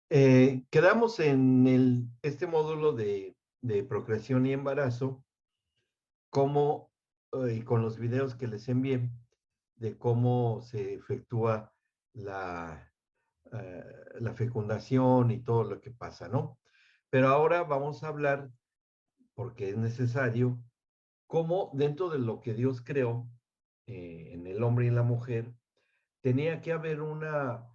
Quedamos en este módulo de procreación y embarazo, cómo, y con los videos que les envié, de cómo se efectúa la, la fecundación y todo lo que pasa, ¿no? Pero ahora vamos a hablar, porque es necesario, cómo dentro de lo que Dios creó, en el hombre y en la mujer, tenía que haber una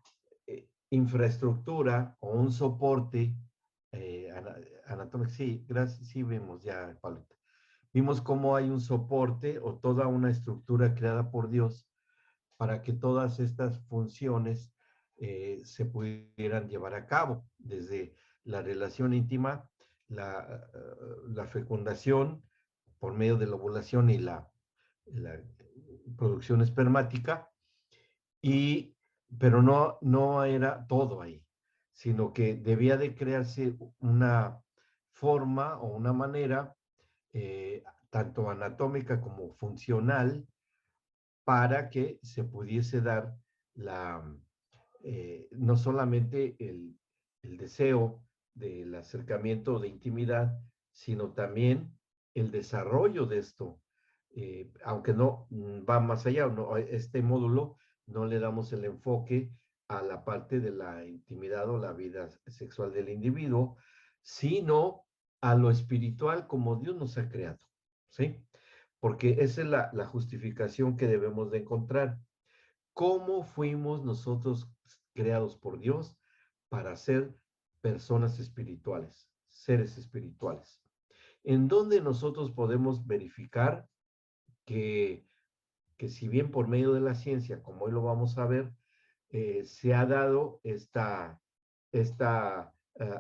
infraestructura o un soporte anatómico. Sí, gracias, sí vemos ya, Pablo. Vimos cómo hay un soporte o toda una estructura creada por Dios para que todas estas funciones se pudieran llevar a cabo, desde la relación íntima, la fecundación por medio de la ovulación y la producción espermática, y, pero no era todo ahí, sino que debía de crearse una forma o una manera, tanto anatómica como funcional, para que se pudiese dar no solamente el deseo del acercamiento de intimidad, sino también el desarrollo de esto. Aunque no va más allá, no, este módulo no le damos el enfoque a la parte de la intimidad o la vida sexual del individuo, sino a lo espiritual como Dios nos ha creado, ¿sí? Porque esa es la justificación que debemos de encontrar. ¿Cómo fuimos nosotros creados por Dios para ser personas espirituales, seres espirituales? En donde nosotros podemos verificar que, que si bien por medio de la ciencia, como hoy lo vamos a ver, se ha dado esta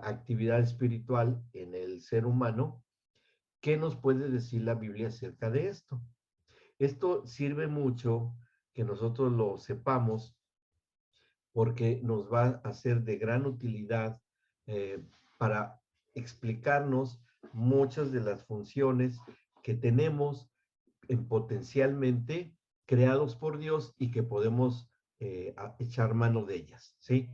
actividad espiritual en el ser humano, ¿qué nos puede decir la Biblia acerca de esto? Esto sirve mucho que nosotros lo sepamos, porque nos va a ser de gran utilidad, para explicarnos muchas de las funciones que tenemos potencialmente creados por Dios y que podemos echar mano de ellas, ¿sí?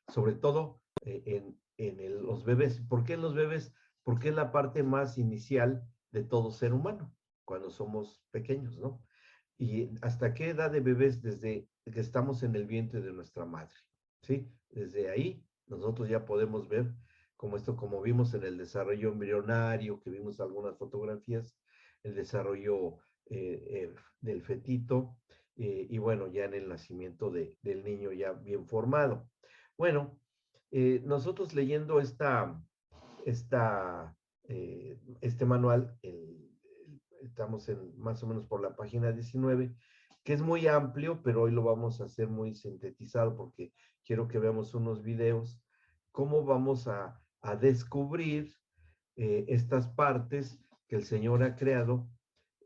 Sobre todo los bebés. ¿Por qué los bebés? Porque es la parte más inicial de todo ser humano, cuando somos pequeños, ¿no? ¿Y hasta qué edad de bebés? Desde que estamos en el vientre de nuestra madre, ¿sí? Desde ahí nosotros ya podemos ver como esto, como vimos en el desarrollo embrionario, que vimos algunas fotografías, el desarrollo del fetito, y bueno, ya en el nacimiento del niño ya bien formado. Bueno, nosotros leyendo este manual, estamos más o menos por la página 19, que es muy amplio, pero hoy lo vamos a hacer muy sintetizado porque quiero que veamos unos videos, cómo vamos a descubrir estas partes que el Señor ha creado,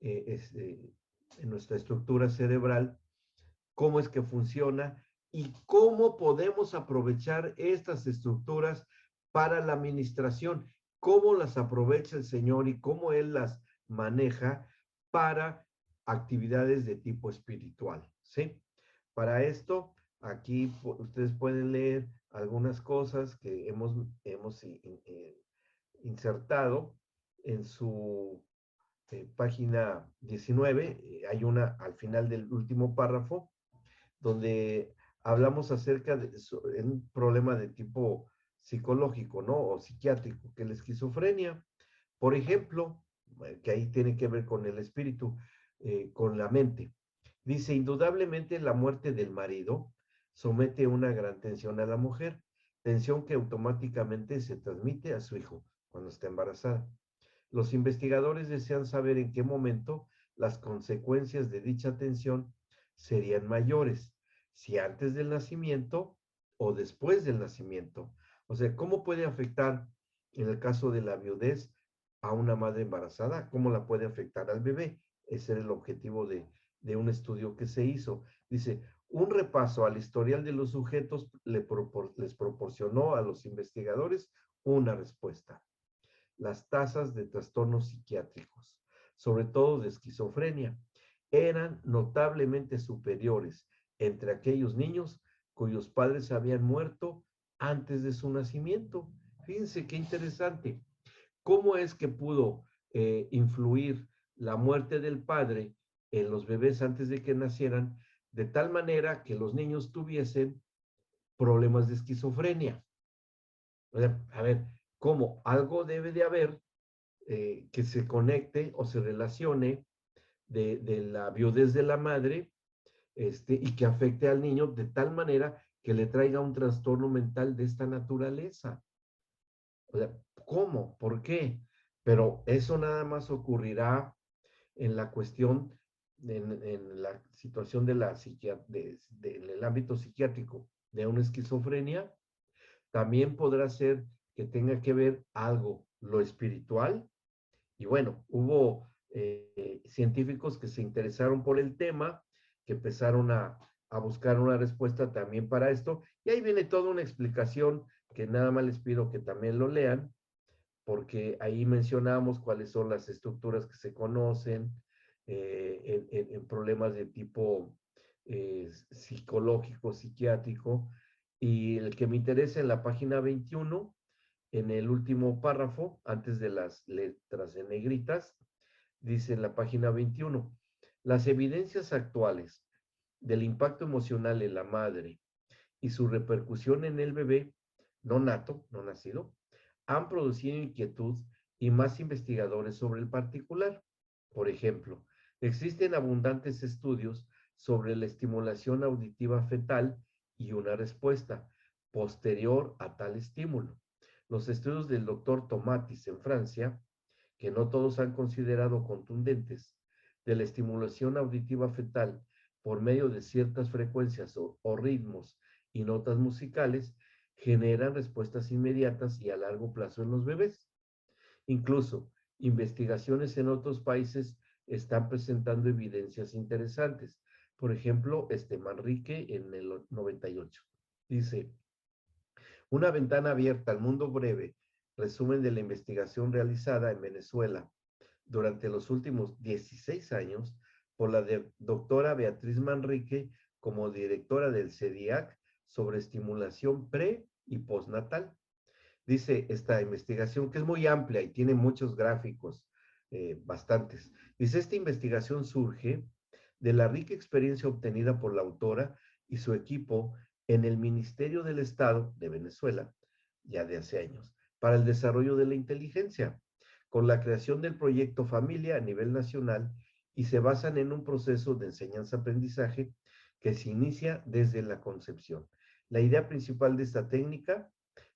en nuestra estructura cerebral, cómo es que funciona y cómo podemos aprovechar estas estructuras para la administración, cómo las aprovecha el Señor y cómo Él las maneja para actividades de tipo espiritual, ¿sí? Para esto, aquí ustedes pueden leer algunas cosas que hemos insertado en su página 19. Hay una al final del último párrafo donde hablamos acerca de un problema de tipo psicológico, ¿no? O psiquiátrico, que es la esquizofrenia, por ejemplo, que ahí tiene que ver con el espíritu, con la mente. Dice, indudablemente la muerte del marido somete una gran tensión a la mujer, tensión que automáticamente se transmite a su hijo cuando está embarazada. Los investigadores desean saber en qué momento las consecuencias de dicha tensión serían mayores, si antes del nacimiento o después del nacimiento. O sea, ¿cómo puede afectar en el caso de la viudez a una madre embarazada? ¿Cómo la puede afectar al bebé? Ese era el objetivo de un estudio que se hizo. Dice, un repaso al historial de los sujetos les proporcionó a los investigadores una respuesta: las tasas de trastornos psiquiátricos, sobre todo de esquizofrenia, eran notablemente superiores entre aquellos niños cuyos padres habían muerto antes de su nacimiento. Fíjense qué interesante. ¿Cómo es que pudo influir la muerte del padre en los bebés antes de que nacieran, de tal manera que los niños tuviesen problemas de esquizofrenia? O sea, a ver, ¿cómo? Algo debe de haber que se conecte o se relacione de la viudez de la madre y que afecte al niño de tal manera que le traiga un trastorno mental de esta naturaleza. O sea, ¿cómo? ¿Por qué? Pero eso nada más ocurrirá en la cuestión, en la situación de la en el ámbito psiquiátrico de una esquizofrenia. También podrá ser que tenga que ver algo, lo espiritual. Y bueno, hubo científicos que se interesaron por el tema, que empezaron a buscar una respuesta también para esto. Y ahí viene toda una explicación que nada más les pido que también lo lean, porque ahí mencionamos cuáles son las estructuras que se conocen en problemas de tipo psicológico, psiquiátrico. Y el que me interesa en la página 21, en el último párrafo, antes de las letras en negritas, dice en la página 21, las evidencias actuales del impacto emocional en la madre y su repercusión en el bebé no nato, no nacido, han producido inquietud y más investigadores sobre el particular. Por ejemplo, existen abundantes estudios sobre la estimulación auditiva fetal y una respuesta posterior a tal estímulo. Los estudios del doctor Tomatis en Francia, que no todos han considerado contundentes, de la estimulación auditiva fetal por medio de ciertas frecuencias o ritmos y notas musicales, generan respuestas inmediatas y a largo plazo en los bebés. Incluso, investigaciones en otros países están presentando evidencias interesantes. Por ejemplo, Manrique en el 98. Dice, una ventana abierta al mundo breve, resumen de la investigación realizada en Venezuela durante los últimos 16 años por la doctora Beatriz Manrique como directora del CEDIAC sobre estimulación pre y postnatal. Dice esta investigación que es muy amplia y tiene muchos gráficos, bastantes. Dice, esta investigación surge de la rica experiencia obtenida por la autora y su equipo en el Ministerio del Estado de Venezuela, ya de hace años, para el desarrollo de la inteligencia, con la creación del proyecto Familia a nivel nacional, y se basan en un proceso de enseñanza-aprendizaje que se inicia desde la concepción. La idea principal de esta técnica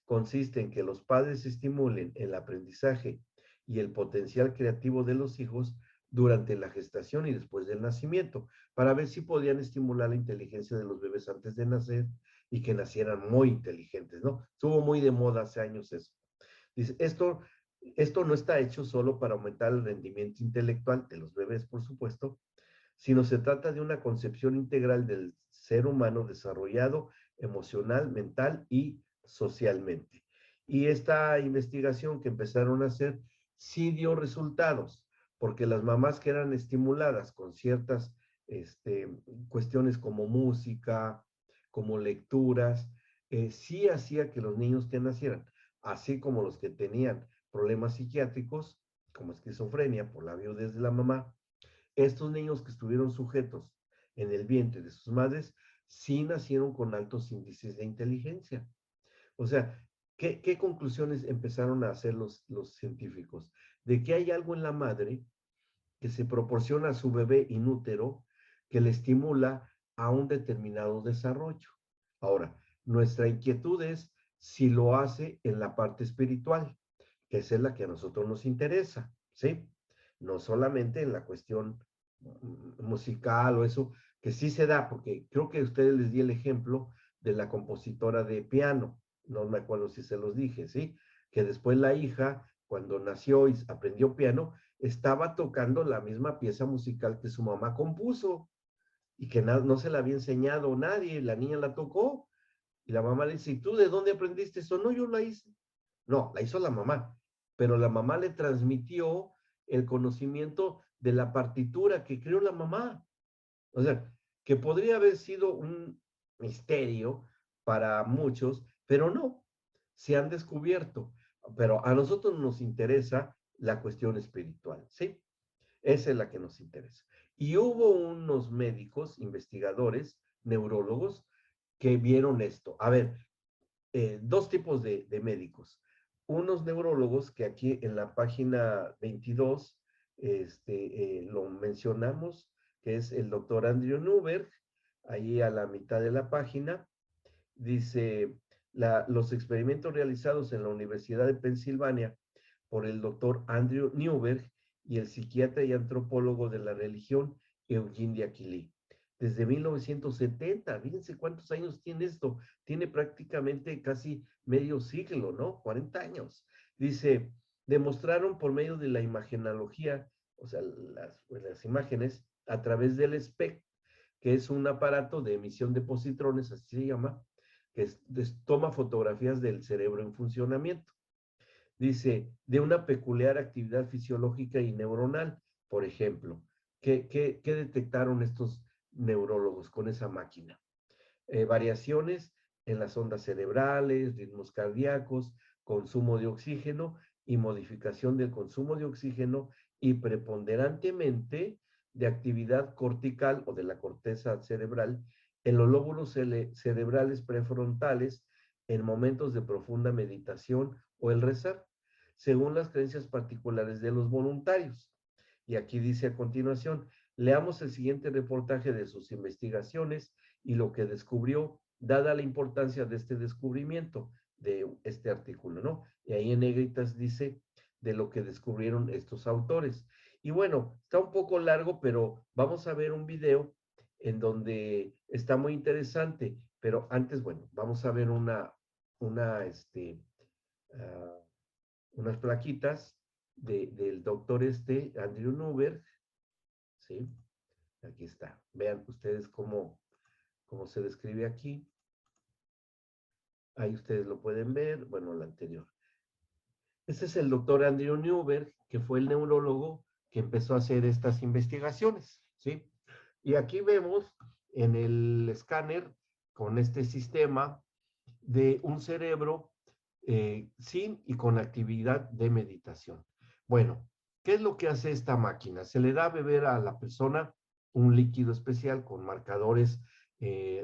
consiste en que los padres estimulen el aprendizaje y el potencial creativo de los hijos durante la gestación y después del nacimiento, para ver si podían estimular la inteligencia de los bebés antes de nacer y que nacieran muy inteligentes, ¿no? Estuvo muy de moda hace años eso. Dice, esto no está hecho solo para aumentar el rendimiento intelectual de los bebés, por supuesto, sino se trata de una concepción integral del ser humano desarrollado emocional, mental y socialmente. Y esta investigación que empezaron a hacer sí dio resultados, porque las mamás que eran estimuladas con ciertas cuestiones como música, como lecturas, sí hacía que los niños que nacieran, así como los que tenían problemas psiquiátricos, como esquizofrenia por la viudez de la mamá, estos niños que estuvieron sujetos en el vientre de sus madres, sí nacieron con altos índices de inteligencia. O sea, ¿qué conclusiones empezaron a hacer los científicos? De que hay algo en la madre que se proporciona a su bebé inútero que le estimula a un determinado desarrollo. Ahora, nuestra inquietud es si lo hace en la parte espiritual, que es la que a nosotros nos interesa, ¿sí? No solamente en la cuestión musical o eso, que sí se da, porque creo que a ustedes les di el ejemplo de la compositora de piano, no me acuerdo si se los dije, ¿sí? Que después la hija, cuando nació y aprendió piano, estaba tocando la misma pieza musical que su mamá compuso y que no se la había enseñado nadie, la niña la tocó y la mamá le dice, ¿y tú de dónde aprendiste eso? No, yo la hice. No, la hizo la mamá, pero la mamá le transmitió el conocimiento de la partitura que creó la mamá. O sea, que podría haber sido un misterio para muchos, pero no, se han descubierto, pero a nosotros nos interesa la cuestión espiritual, ¿sí? Esa es la que nos interesa. Y hubo unos médicos, investigadores, neurólogos, que vieron esto. A ver, dos tipos de médicos. Unos neurólogos que aquí en la página 22 lo mencionamos, que es el doctor Andrew Newberg, ahí a la mitad de la página, dice, los experimentos realizados en la Universidad de Pensilvania por el doctor Andrew Newberg y el psiquiatra y antropólogo de la religión Eugene de Aquilí. Desde 1970, fíjense cuántos años tiene esto, tiene prácticamente casi medio siglo, ¿no? 40 años. Dice, demostraron por medio de la imagenología, o sea, las imágenes, a través del SPECT, que es un aparato de emisión de positrones, así se llama, que toma fotografías del cerebro en funcionamiento. Dice, de una peculiar actividad fisiológica y neuronal, por ejemplo. ¿Qué detectaron estos neurólogos con esa máquina? Variaciones en las ondas cerebrales, ritmos cardíacos, consumo de oxígeno y modificación del consumo de oxígeno y preponderantemente de actividad cortical o de la corteza cerebral en los lóbulos cerebrales prefrontales en momentos de profunda meditación o el rezar, según las creencias particulares de los voluntarios. Y aquí dice a continuación, leamos el siguiente reportaje de sus investigaciones y lo que descubrió, dada la importancia de este descubrimiento de este artículo, ¿no? Y ahí en negritas dice de lo que descubrieron estos autores. Y bueno, está un poco largo, pero vamos a ver un video en donde está muy interesante, pero antes, bueno, vamos a ver una, uh, unas plaquitas del doctor Andrew Newberg, ¿sí? Aquí está. Vean ustedes cómo se describe aquí. Ahí ustedes lo pueden ver. Bueno, la anterior. Este es el doctor Andrew Newberg, que fue el neurólogo que empezó a hacer estas investigaciones, ¿sí? Y aquí vemos en el escáner con este sistema de un cerebro sin y con actividad de meditación. Bueno, ¿qué es lo que hace esta máquina? Se le da a beber a la persona un líquido especial con marcadores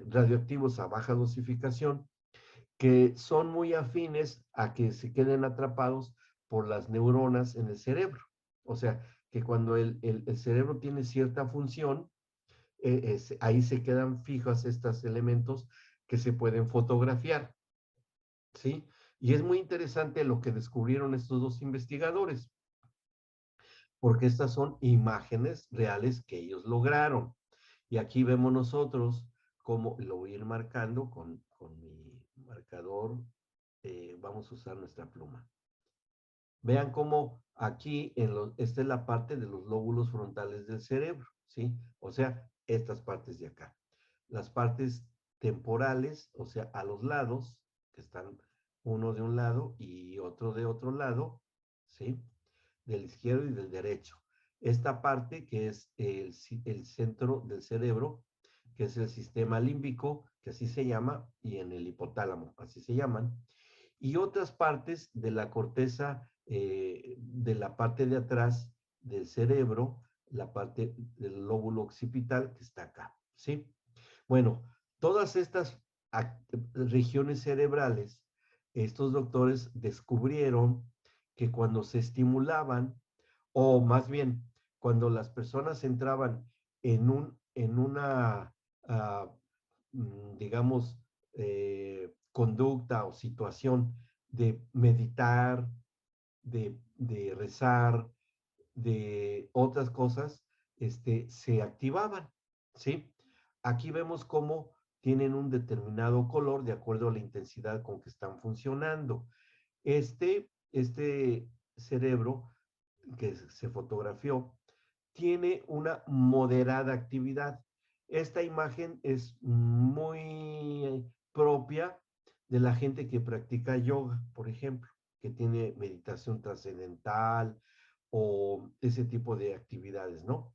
radioactivos a baja dosificación que son muy afines a que se queden atrapados por las neuronas en el cerebro. O sea, que cuando el cerebro tiene cierta función, ahí se quedan fijos estos elementos que se pueden fotografiar, ¿sí? Y es muy interesante lo que descubrieron estos dos investigadores, porque estas son imágenes reales que ellos lograron. Y aquí vemos nosotros cómo lo voy a ir marcando con mi marcador. Vamos a usar nuestra pluma. Vean cómo aquí, esta es la parte de los lóbulos frontales del cerebro, ¿sí? O sea, estas partes de acá. Las partes temporales, o sea, a los lados, que están uno de un lado y otro de otro lado, ¿sí? Del izquierdo y del derecho. Esta parte que es el centro del cerebro, que es el sistema límbico, que así se llama, y en el hipotálamo, así se llaman, y otras partes de la corteza, de la parte de atrás del cerebro, la parte del lóbulo occipital que está acá, ¿sí? Bueno, todas estas regiones cerebrales, estos doctores descubrieron que cuando se estimulaban, o más bien, cuando las personas entraban en una, digamos, conducta o situación de meditar, de rezar, de otras cosas, se activaban, ¿sí? Aquí vemos cómo tienen un determinado color de acuerdo a la intensidad con que están funcionando. Este cerebro que se fotografió tiene una moderada actividad. Esta imagen es muy propia de la gente que practica yoga, por ejemplo, que tiene meditación trascendental o ese tipo de actividades, ¿no?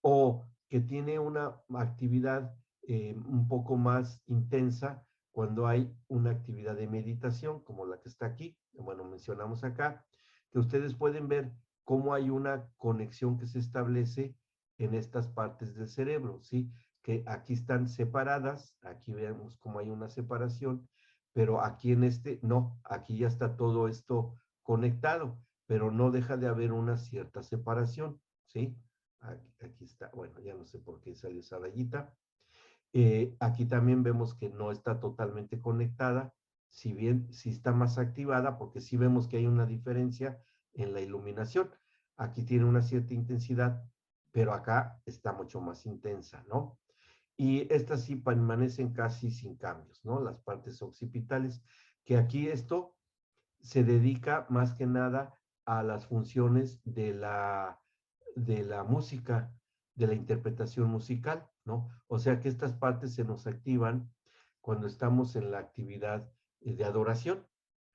O que tiene una actividad un poco más intensa cuando hay una actividad de meditación, como la que está aquí, bueno, mencionamos acá, que ustedes pueden ver cómo hay una conexión que se establece en estas partes del cerebro, ¿sí? Que aquí están separadas, aquí vemos cómo hay una separación, pero aquí en este, no, aquí ya está todo esto conectado, pero no deja de haber una cierta separación, ¿sí? Aquí está, bueno, ya no sé por qué salió esa rayita. Aquí también vemos que no está totalmente conectada, si bien sí está más activada, porque sí vemos que hay una diferencia en la iluminación. Aquí tiene una cierta intensidad, pero acá está mucho más intensa, ¿no? Y estas sí permanecen casi sin cambios, ¿no? Las partes occipitales, que aquí esto se dedica más que nada a las funciones de la música, de la interpretación musical, ¿no? O sea que estas partes se nos activan cuando estamos en la actividad de adoración,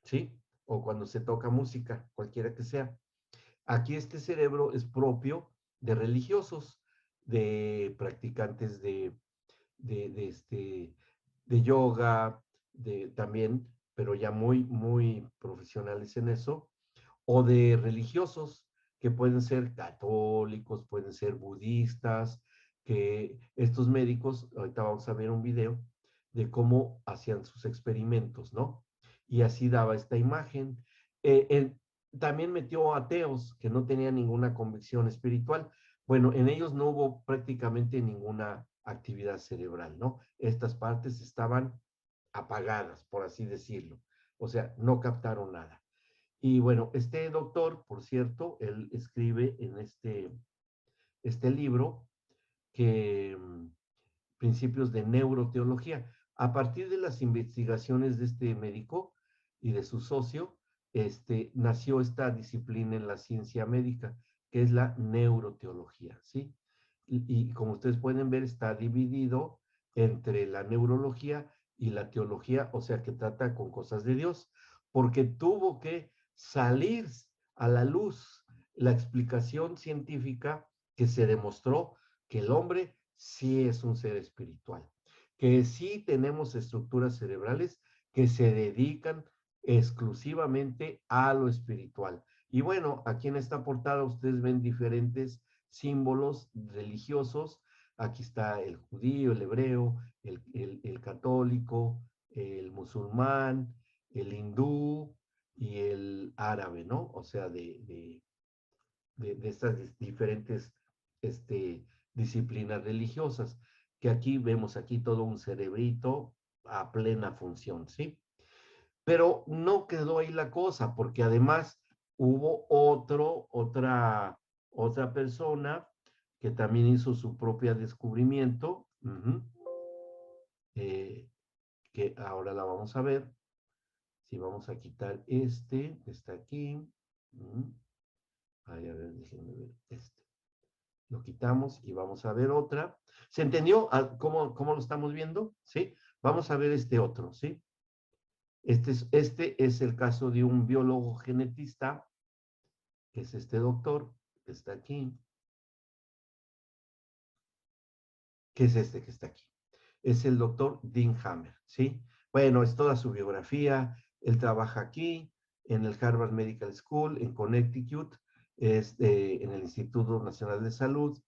¿sí? O cuando se toca música, cualquiera que sea. Aquí este cerebro es propio de religiosos, de practicantes de de yoga, también, pero ya muy profesionales en eso, o de religiosos, que pueden ser católicos, pueden ser budistas, que estos médicos, ahorita vamos a ver un video de cómo hacían sus experimentos, ¿no? Y así daba esta imagen. Él también metió ateos que no tenían ninguna convicción espiritual. Bueno, en ellos no hubo prácticamente ninguna actividad cerebral, ¿no? Estas partes estaban apagadas, por así decirlo. O sea, no captaron nada. Y bueno, este doctor, por cierto, él escribe en este libro que principios de neuroteología. A partir de las investigaciones de este médico y de su socio, nació esta disciplina en la ciencia médica, que es la neuroteología, ¿sí? Y como ustedes pueden ver, está dividido entre la neurología y la teología, o sea, que trata con cosas de Dios, porque tuvo que salir a la luz la explicación científica que se demostró que el hombre sí es un ser espiritual, que sí tenemos estructuras cerebrales que se dedican exclusivamente a lo espiritual. Y bueno, aquí en esta portada ustedes ven diferentes símbolos religiosos. Aquí está el judío, el hebreo, el católico, el musulmán, el hindú y el árabe, ¿no? O sea, de estas diferentes disciplinas religiosas, que aquí vemos aquí todo un cerebrito a plena función, ¿sí? Pero no quedó ahí la cosa, porque además hubo otra persona que también hizo su propio descubrimiento, eh, que ahora la vamos a ver. Si vamos a quitar que está aquí. Ay, a ver, déjenme ver este. Lo quitamos y vamos a ver otra. ¿Se entendió cómo lo estamos viendo? ¿Sí? Vamos a ver este otro, ¿sí? Este es el caso de un biólogo genetista, que es este doctor, que está aquí, que es este que está aquí. Es el doctor Dean Hammer, ¿sí? Bueno, es toda su biografía. Él trabaja aquí, en el Harvard Medical School, en Connecticut, en el Instituto Nacional de Salud.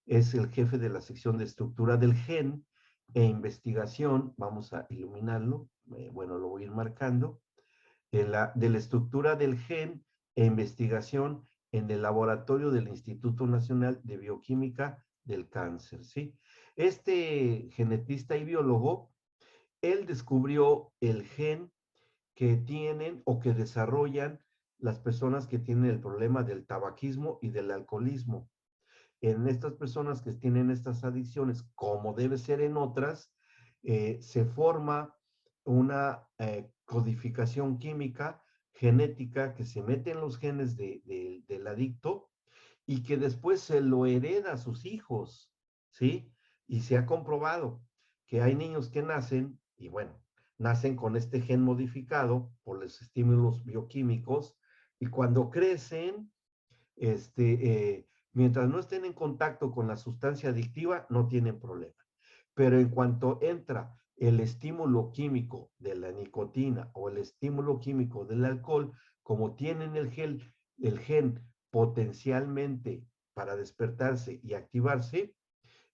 Es el jefe de la sección de estructura del gen e investigación. Vamos a iluminarlo. Bueno, lo voy a ir marcando. De la estructura del gen e investigación en el laboratorio del Instituto Nacional de Bioquímica del Cáncer, ¿sí? Este genetista y biólogo, él descubrió el gen que tienen o que desarrollan las personas que tienen el problema del tabaquismo y del alcoholismo. En estas personas que tienen estas adicciones, como debe ser en otras, se forma una codificación química genética que se mete en los genes del adicto y que después se lo hereda a sus hijos, ¿sí? Y se ha comprobado que hay niños que nacen, y bueno, nacen con este gen modificado por los estímulos bioquímicos, y cuando crecen, mientras no estén en contacto con la sustancia adictiva, no tienen problema. Pero en cuanto entra el estímulo químico de la nicotina o el estímulo químico del alcohol, como tienen el gen potencialmente para despertarse y activarse,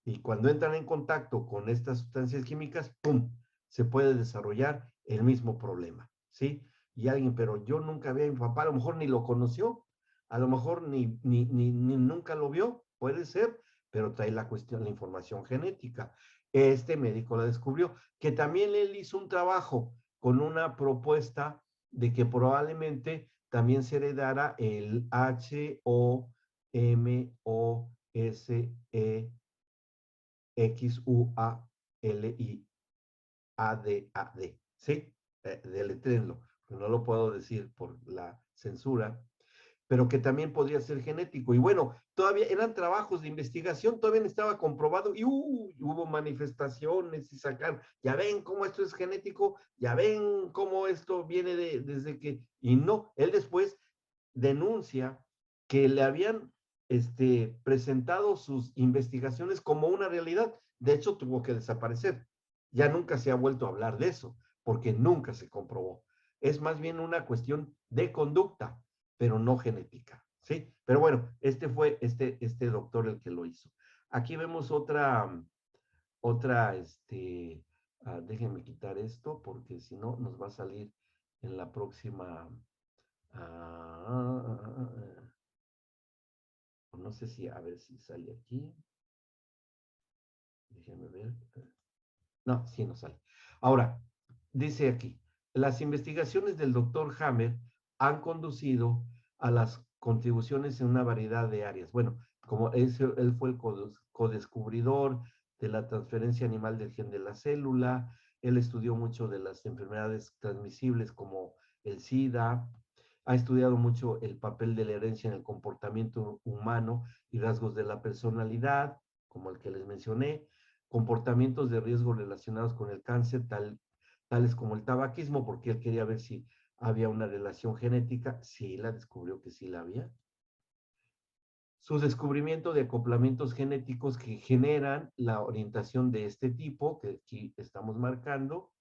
y cuando entran en contacto con estas sustancias químicas, ¡pum!, se puede desarrollar el mismo problema, ¿sí? Y alguien, pero yo nunca vi a mi papá, a lo mejor ni lo conoció, a lo mejor ni nunca lo vio, puede ser, pero trae la cuestión, la información genética. Este médico la descubrió, que también él hizo un trabajo con una propuesta de que probablemente también se heredara el HOMOSE XUALIADAD, ¿sí? Deletréenlo, no lo puedo decir por la censura, pero que también podría ser genético. Y bueno, todavía eran trabajos de investigación, todavía no estaba comprobado y hubo manifestaciones y sacar, ya ven cómo esto es genético, ya ven cómo esto viene desde que, y no, él después denuncia que le habían presentado sus investigaciones como una realidad. De hecho, tuvo que desaparecer. Ya nunca se ha vuelto a hablar de eso, porque nunca se comprobó. Es más bien una cuestión de conducta, pero no genética, ¿sí? Pero bueno, fue este doctor el que lo hizo. Aquí vemos otra, déjenme quitar esto, porque si no, nos va a salir en la próxima. No sé si, a ver si sale aquí. Déjenme ver. No, sí no sale. Ahora, dice aquí, las investigaciones del doctor Hammer han conducido a las contribuciones en una variedad de áreas. Bueno, como él fue el codescubridor de la transferencia animal del gen de la célula, él estudió mucho de las enfermedades transmisibles como el SIDA, ha estudiado mucho el papel de la herencia en el comportamiento humano y rasgos de la personalidad, como el que les mencioné, comportamientos de riesgo relacionados con el cáncer, tales como el tabaquismo, porque él quería ver si había una relación genética. Sí, la descubrió que sí la había. Su descubrimiento de acoplamientos genéticos que generan la orientación de este tipo, que aquí estamos marcando,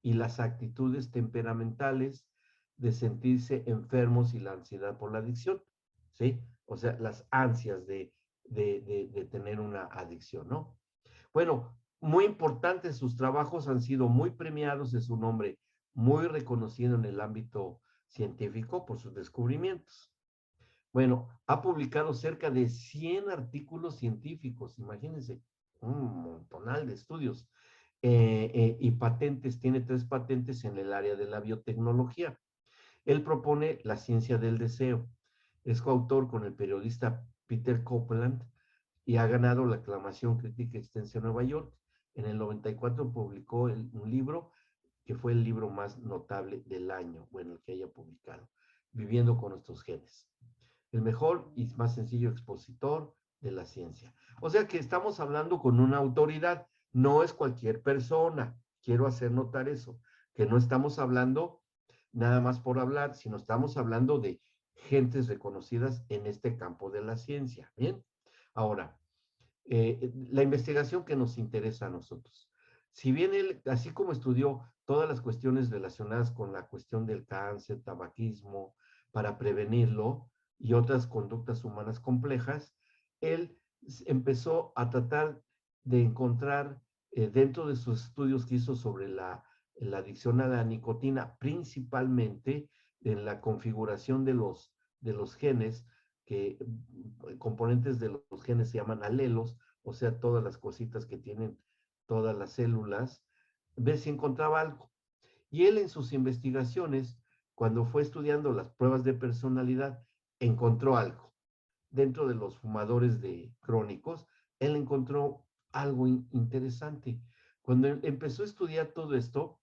y las actitudes temperamentales de sentirse enfermos y la ansiedad por la adicción, ¿sí? O sea, las ansias de tener una adicción, ¿no? Bueno, muy importantes sus trabajos, han sido muy premiados, es un hombre muy reconocido en el ámbito científico por sus descubrimientos. Bueno, ha publicado cerca de 100 artículos científicos, imagínense, un montonal de estudios, y patentes, tiene 3 patentes en el área de la biotecnología. Él propone la ciencia del deseo. Es coautor con el periodista Peter Copeland y ha ganado la aclamación crítica extensa en Nueva York. En el 94 publicó un libro que fue el libro más notable del año, bueno, el que haya publicado, Viviendo con nuestros genes. El mejor y más sencillo expositor de la ciencia. O sea que estamos hablando con una autoridad, no es cualquier persona. Quiero hacer notar eso, que no estamos hablando nada más por hablar, sino estamos hablando de gentes reconocidas en este campo de la ciencia. Bien, ahora, la investigación que nos interesa a nosotros. Si bien él, así como estudió todas las cuestiones relacionadas con la cuestión del cáncer, tabaquismo, para prevenirlo y otras conductas humanas complejas, él empezó a tratar de encontrar dentro de sus estudios que hizo sobre la adicción a la nicotina, principalmente en la configuración de los genes, que componentes de los genes se llaman alelos, o sea, todas las cositas que tienen todas las células, ver si encontraba algo. Y él en sus investigaciones, cuando fue estudiando las pruebas de personalidad, encontró algo. Dentro de los fumadores de crónicos, él encontró algo interesante. Cuando empezó a estudiar todo esto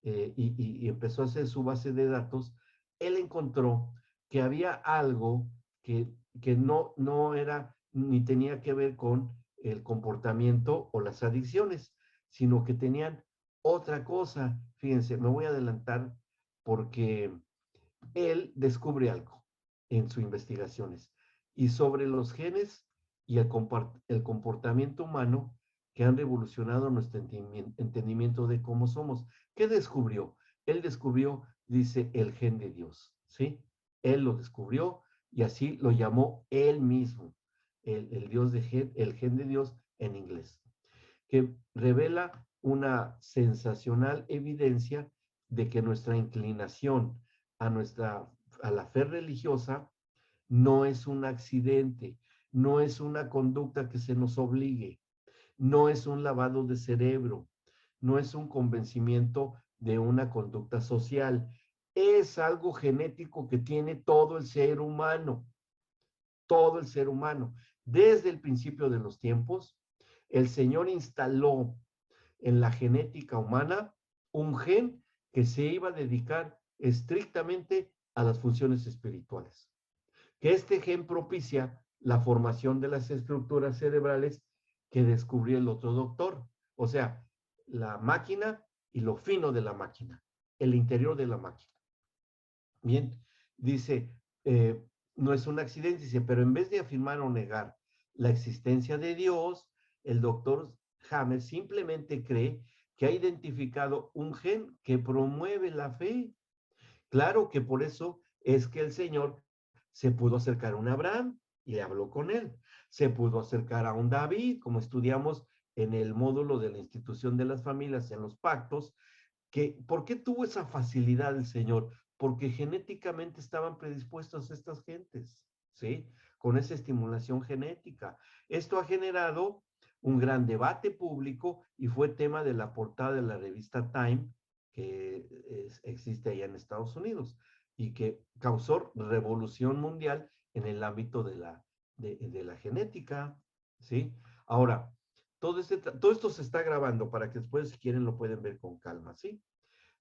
y empezó a hacer su base de datos, él encontró que había algo que no era ni tenía que ver con el comportamiento o las adicciones, sino que tenían otra cosa. Fíjense, me voy a adelantar porque él descubre algo en sus investigaciones y sobre los genes y el comportamiento humano, que han revolucionado nuestro entendimiento de cómo somos. ¿Qué descubrió? Él descubrió, dice, el gen de Dios, ¿sí? Él lo descubrió y así lo llamó él mismo, el Dios de gen, el gen de Dios en inglés, que revela una sensacional evidencia de que nuestra inclinación a a la fe religiosa no es un accidente, no es una conducta que se nos obligue, no es un lavado de cerebro, no es un convencimiento de una conducta social, es algo genético que tiene todo el ser humano, todo el ser humano. Desde el principio de los tiempos, el Señor instaló en la genética humana un gen que se iba a dedicar estrictamente a las funciones espirituales. Que este gen propicia la formación de las estructuras cerebrales que descubrió el otro doctor. O sea, la máquina y lo fino de la máquina, el interior de la máquina. Bien, dice, no es un accidente, dice, pero en vez de afirmar o negar la existencia de Dios, el doctor Hammer simplemente cree que ha identificado un gen que promueve la fe. Claro que por eso es que el Señor se pudo acercar a un Abraham y le habló con él. Se pudo acercar a un David, como estudiamos en el módulo de la institución de las familias, en los pactos, que ¿por qué tuvo esa facilidad el Señor? Porque genéticamente estaban predispuestos estas gentes, ¿sí? Con esa estimulación genética. Esto ha generado un gran debate público y fue tema de la portada de la revista Time, que existe allá en Estados Unidos y que causó revolución mundial en el ámbito de la genética, ¿sí? Ahora, todo esto se está grabando para que después, si quieren, lo pueden ver con calma, ¿sí?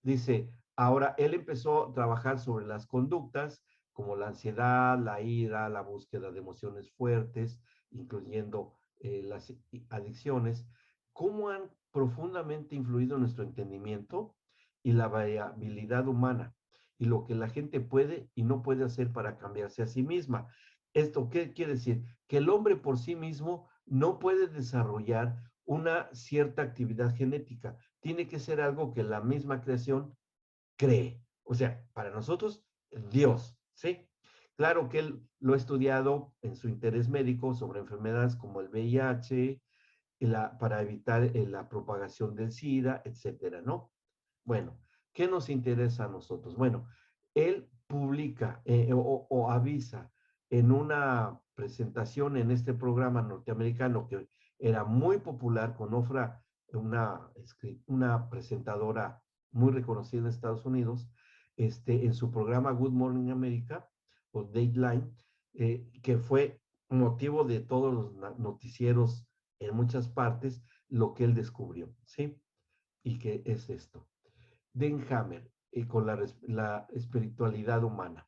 Dice, ahora él empezó a trabajar sobre las conductas como la ansiedad, la ira, la búsqueda de emociones fuertes, incluyendo las adicciones, cómo han profundamente influido en nuestro entendimiento y la variabilidad humana y lo que la gente puede y no puede hacer para cambiarse a sí misma. ¿Esto qué quiere decir? Que el hombre por sí mismo no puede desarrollar una cierta actividad genética. Tiene que ser algo que la misma creación cree. O sea, para nosotros, Dios, ¿sí? Claro que él lo ha estudiado en su interés médico sobre enfermedades como el VIH, para evitar la propagación del SIDA, etcétera, ¿no? Bueno, ¿qué nos interesa a nosotros? Bueno, él publica o avisa en una presentación en este programa norteamericano que era muy popular con Ofra, una presentadora muy reconocida en Estados Unidos, en su programa Good Morning America o Dateline, que fue motivo de todos los noticieros en muchas partes, lo que él descubrió, ¿sí? ¿Y qué es esto? Denhammer, con la espiritualidad humana.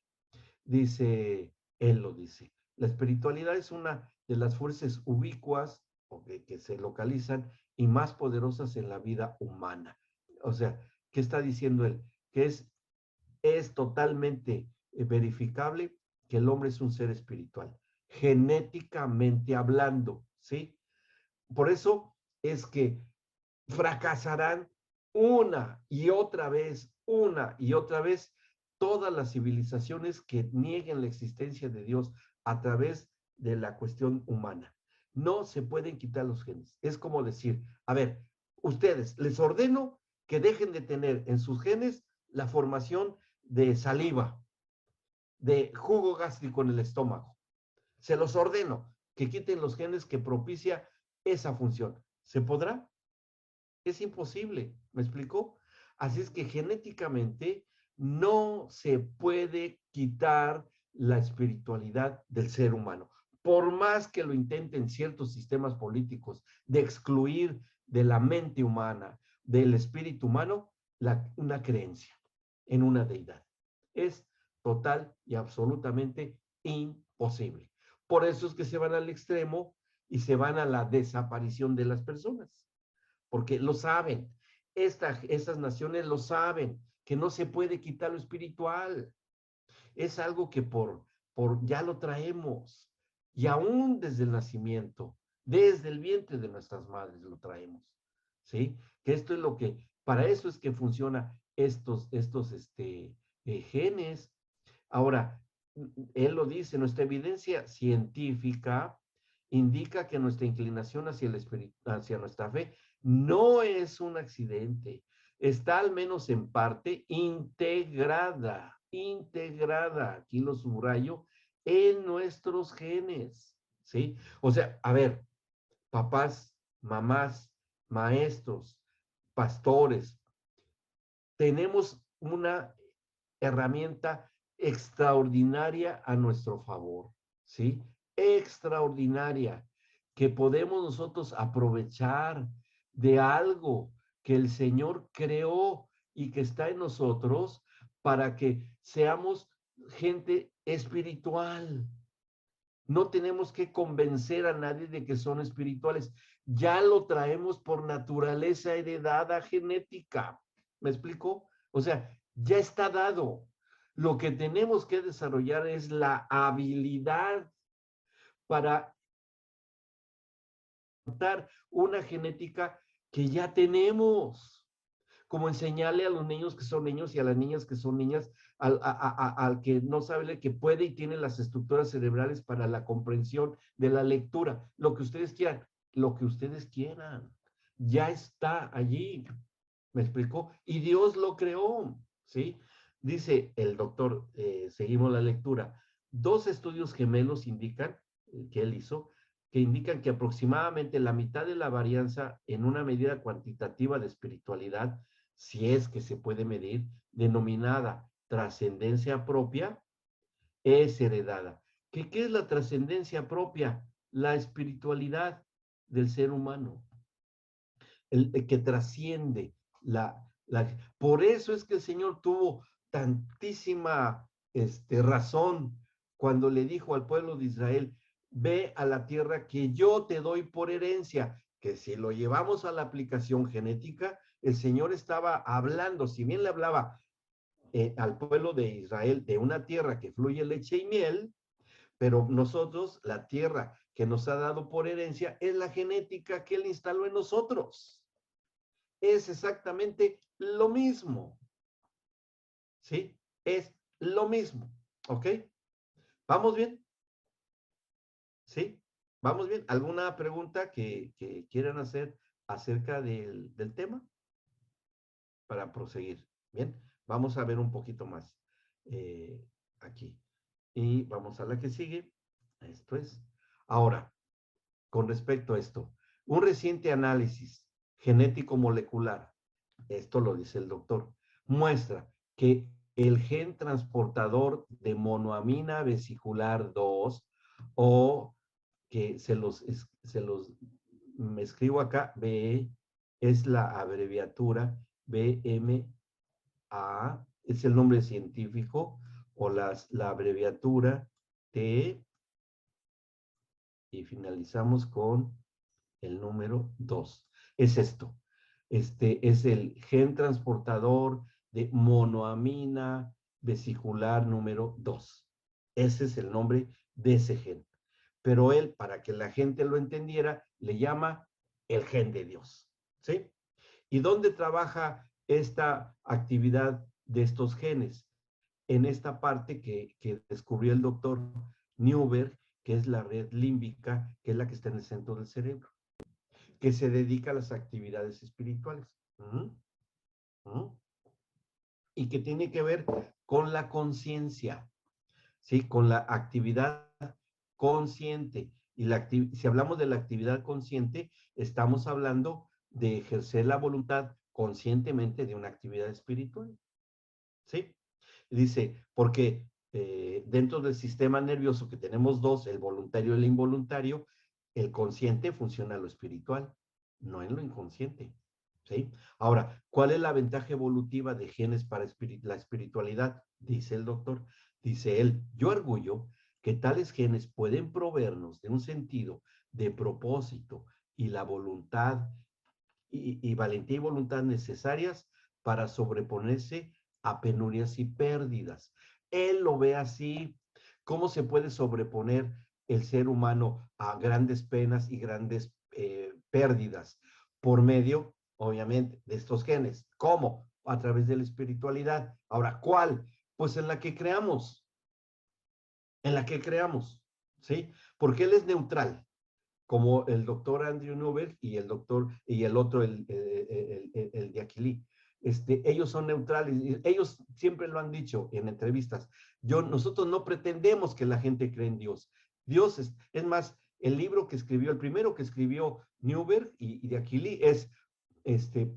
Dice, él lo dice, la espiritualidad es una de las fuerzas ubicuas o que se localizan y más poderosas en la vida humana. O sea, ¿qué está diciendo él? Que es totalmente verificable que el hombre es un ser espiritual, genéticamente hablando, ¿sí? Por eso es que fracasarán una y otra vez, todas las civilizaciones que nieguen la existencia de Dios a través de la cuestión humana. No se pueden quitar los genes. Es como decir, a ver, ustedes, les ordeno que dejen de tener en sus genes la formación de saliva, de jugo gástrico en el estómago. Se los ordeno que quiten los genes que propicia esa función. ¿Se podrá? Es imposible, ¿me explicó? Así es que genéticamente no se puede quitar la espiritualidad del ser humano. Por más que lo intenten ciertos sistemas políticos de excluir de la mente humana, del espíritu humano, una creencia en una deidad. Es total y absolutamente imposible. Por eso es que se van al extremo y se van a la desaparición de las personas porque lo saben. Estas naciones lo saben, que no se puede quitar lo espiritual. Es algo que ya lo traemos. Y aún desde el nacimiento, desde el vientre de nuestras madres lo traemos, ¿sí? Que esto es lo que, para eso es que funciona estos genes. Ahora, él lo dice, nuestra evidencia científica indica que nuestra inclinación hacia el espíritu, hacia nuestra fe no es un accidente, está al menos en parte integrada, aquí lo subrayo, en nuestros genes, ¿sí? O sea, a ver, papás, mamás, maestros, pastores, tenemos una herramienta extraordinaria a nuestro favor, ¿sí? Extraordinaria, que podemos nosotros aprovechar de algo que el Señor creó y que está en nosotros para que seamos gente espiritual. No tenemos que convencer a nadie de que son espirituales. Ya lo traemos por naturaleza heredada genética. ¿Me explico? O sea, ya está dado. Lo que tenemos que desarrollar es la habilidad para dar una genética que ya tenemos, como enseñarle a los niños que son niños y a las niñas que son niñas, al que no sabe que puede y tiene las estructuras cerebrales para la comprensión de la lectura, lo que ustedes quieran, ya está allí, ¿me explicó? Y Dios lo creó, ¿sí? Dice el doctor, seguimos la lectura, 2 estudios gemelos indican, que él hizo, que indican que aproximadamente la mitad de la varianza en una medida cuantitativa de espiritualidad, si es que se puede medir, denominada trascendencia propia, es heredada. ¿Qué es la trascendencia propia? La espiritualidad del ser humano, el que trasciende por eso es que el Señor tuvo tantísima razón cuando le dijo al pueblo de Israel, ve a la tierra que yo te doy por herencia, que si lo llevamos a la aplicación genética, el Señor estaba hablando, si bien le hablaba al pueblo de Israel de una tierra que fluye leche y miel, pero nosotros, la tierra que nos ha dado por herencia, es la genética que Él instaló en nosotros. Es exactamente lo mismo, ¿sí? Es lo mismo, ¿ok? ¿Vamos bien? ¿Sí? ¿Vamos bien? ¿Alguna pregunta que quieran hacer acerca del tema para proseguir? Bien, vamos a ver un poquito más aquí. Y vamos a la que sigue. Esto es. Ahora, con respecto a esto, un reciente análisis genético molecular, esto lo dice el doctor, muestra que el gen transportador de monoamina vesicular 2, o que me escribo acá, BE, es la abreviatura BMA, es el nombre científico, o la abreviatura T, y finalizamos con el número 2. Es esto. Este es el gen transportador de monoamina vesicular número 2. Ese es el nombre de ese gen. Pero él, para que la gente lo entendiera, le llama el gen de Dios. ¿Sí? ¿Y dónde trabaja esta actividad de estos genes? En esta parte que descubrió el doctor Newberg, que es la red límbica, que es la que está en el centro del cerebro, que se dedica a las actividades espirituales. Y que tiene que ver con la conciencia, ¿sí? Con la actividad consciente. Y si hablamos de la actividad consciente, estamos hablando de ejercer la voluntad conscientemente de una actividad espiritual, ¿sí? Dice, porque dentro del sistema nervioso que tenemos dos, el voluntario y el involuntario, el consciente funciona en lo espiritual, no en lo inconsciente, ¿sí? Ahora, ¿cuál es la ventaja evolutiva de genes para la espiritualidad? Dice el doctor, dice él, yo arguyo que tales genes pueden proveernos de un sentido de propósito y la voluntad y valentía y voluntad necesarias para sobreponerse a penurias y pérdidas. Él lo ve así. ¿Cómo se puede sobreponer el ser humano a grandes penas y grandes pérdidas por medio, obviamente, de estos genes. ¿Cómo? A través de la espiritualidad. Ahora, ¿cuál? Pues en la que creamos, ¿sí? Porque él es neutral, como el doctor Andrew Newberg y el doctor, y el otro, el de Aquilí. Ellos son neutrales, ellos siempre lo han dicho en entrevistas. Nosotros no pretendemos que la gente cree en Dios. Dios es más, el libro que escribió, el primero que escribió Newberg y de Aquilí es,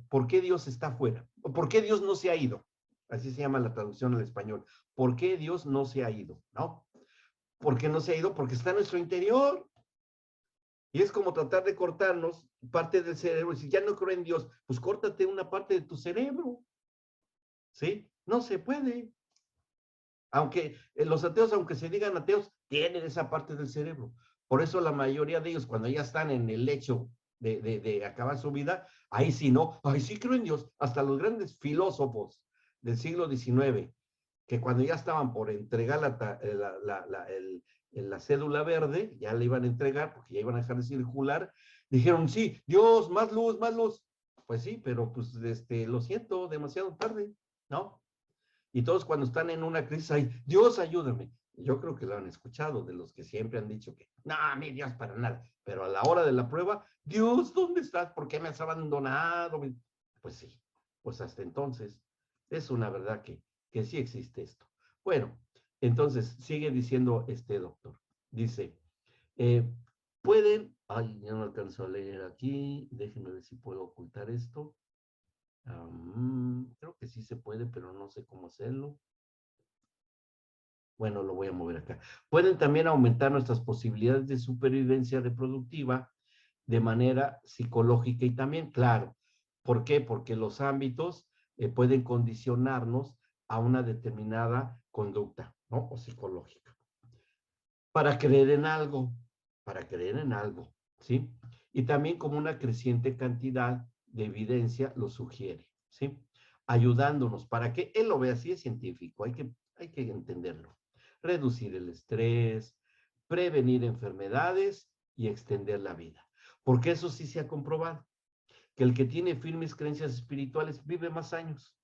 ¿por qué Dios está fuera? ¿Por qué Dios no se ha ido? Así se llama la traducción al español. ¿Por qué Dios no se ha ido? ¿No? ¿Por qué no se ha ido? Porque está en nuestro interior. Y es como tratar de cortarnos parte del cerebro. Y si ya no creo en Dios, pues córtate una parte de tu cerebro. ¿Sí? No se puede. Aunque los ateos, aunque se digan ateos, tienen esa parte del cerebro. Por eso la mayoría de ellos, cuando ya están en el lecho de acabar su vida, ahí sí, ¿no? Ahí sí creo en Dios. Hasta los grandes filósofos del siglo XIX, que cuando ya estaban por entregar la cédula verde, ya le iban a entregar porque ya iban a dejar de circular, dijeron, sí, Dios, más luz, más luz. Pues sí, pero pues lo siento, demasiado tarde, ¿no? Y todos cuando están en una crisis, ay, Dios, ayúdame. Yo creo que lo han escuchado de los que siempre han dicho que, no, mi Dios, para nada. Pero a la hora de la prueba, Dios, ¿dónde estás? ¿Por qué me has abandonado? Pues sí, pues hasta entonces es una verdad que sí existe esto. Bueno, entonces sigue diciendo este doctor. Dice, eh, pueden, ay, ya no alcanzo a leer aquí, déjenme ver si puedo ocultar esto. Creo que sí se puede, pero no sé cómo hacerlo. Bueno, lo voy a mover acá. Pueden también aumentar nuestras posibilidades de supervivencia reproductiva de manera psicológica y también, claro. ¿Por qué? Porque los ámbitos pueden condicionarnos a una determinada conducta, ¿no? O psicológica. Para para creer en algo, ¿sí? Y también como una creciente cantidad de evidencia lo sugiere, ¿sí? Ayudándonos para que él lo vea, así es científico, hay que entenderlo. Reducir el estrés, prevenir enfermedades y extender la vida. Porque eso sí se ha comprobado, que el que tiene firmes creencias espirituales vive más años.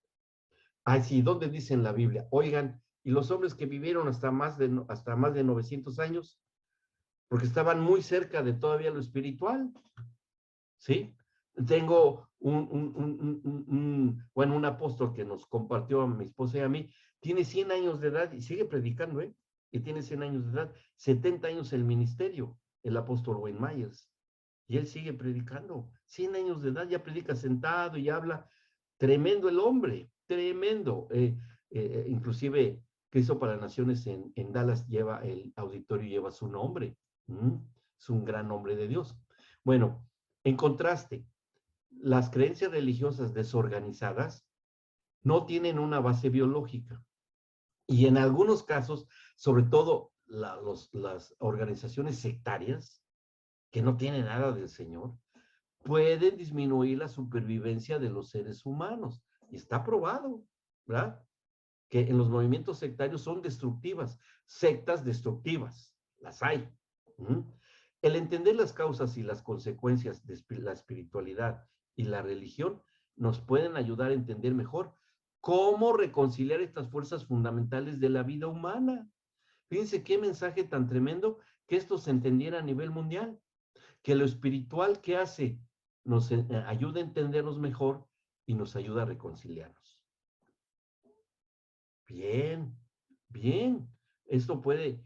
Así, ¿dónde dice en la Biblia? Oigan, y los hombres que vivieron hasta más de 900 años, porque estaban muy cerca de todavía lo espiritual, ¿sí? Tengo bueno, un apóstol que nos compartió a mi esposa y a mí, tiene 100 años de edad y sigue predicando, ¿eh? Y tiene 100 años de edad, 70 años el ministerio, el apóstol Wayne Myers, y él sigue predicando, 100 años de edad, ya predica sentado y habla, tremendo el hombre, tremendo, inclusive Cristo para Naciones en Dallas lleva, el auditorio lleva su nombre, es un gran hombre de Dios. Bueno, en contraste, las creencias religiosas desorganizadas no tienen una base biológica y en algunos casos, sobre todo las organizaciones sectarias, que no tienen nada del Señor, pueden disminuir la supervivencia de los seres humanos. Y está probado, ¿verdad? Que en los movimientos sectarios son destructivas, sectas destructivas, las hay. ¿Mm? El entender las causas y las consecuencias de la espiritualidad y la religión nos pueden ayudar a entender mejor cómo reconciliar estas fuerzas fundamentales de la vida humana. Fíjense qué mensaje tan tremendo que esto se entendiera a nivel mundial, que lo espiritual que hace nos ayuda a entendernos mejor y nos ayuda a reconciliarnos. Bien, bien, esto puede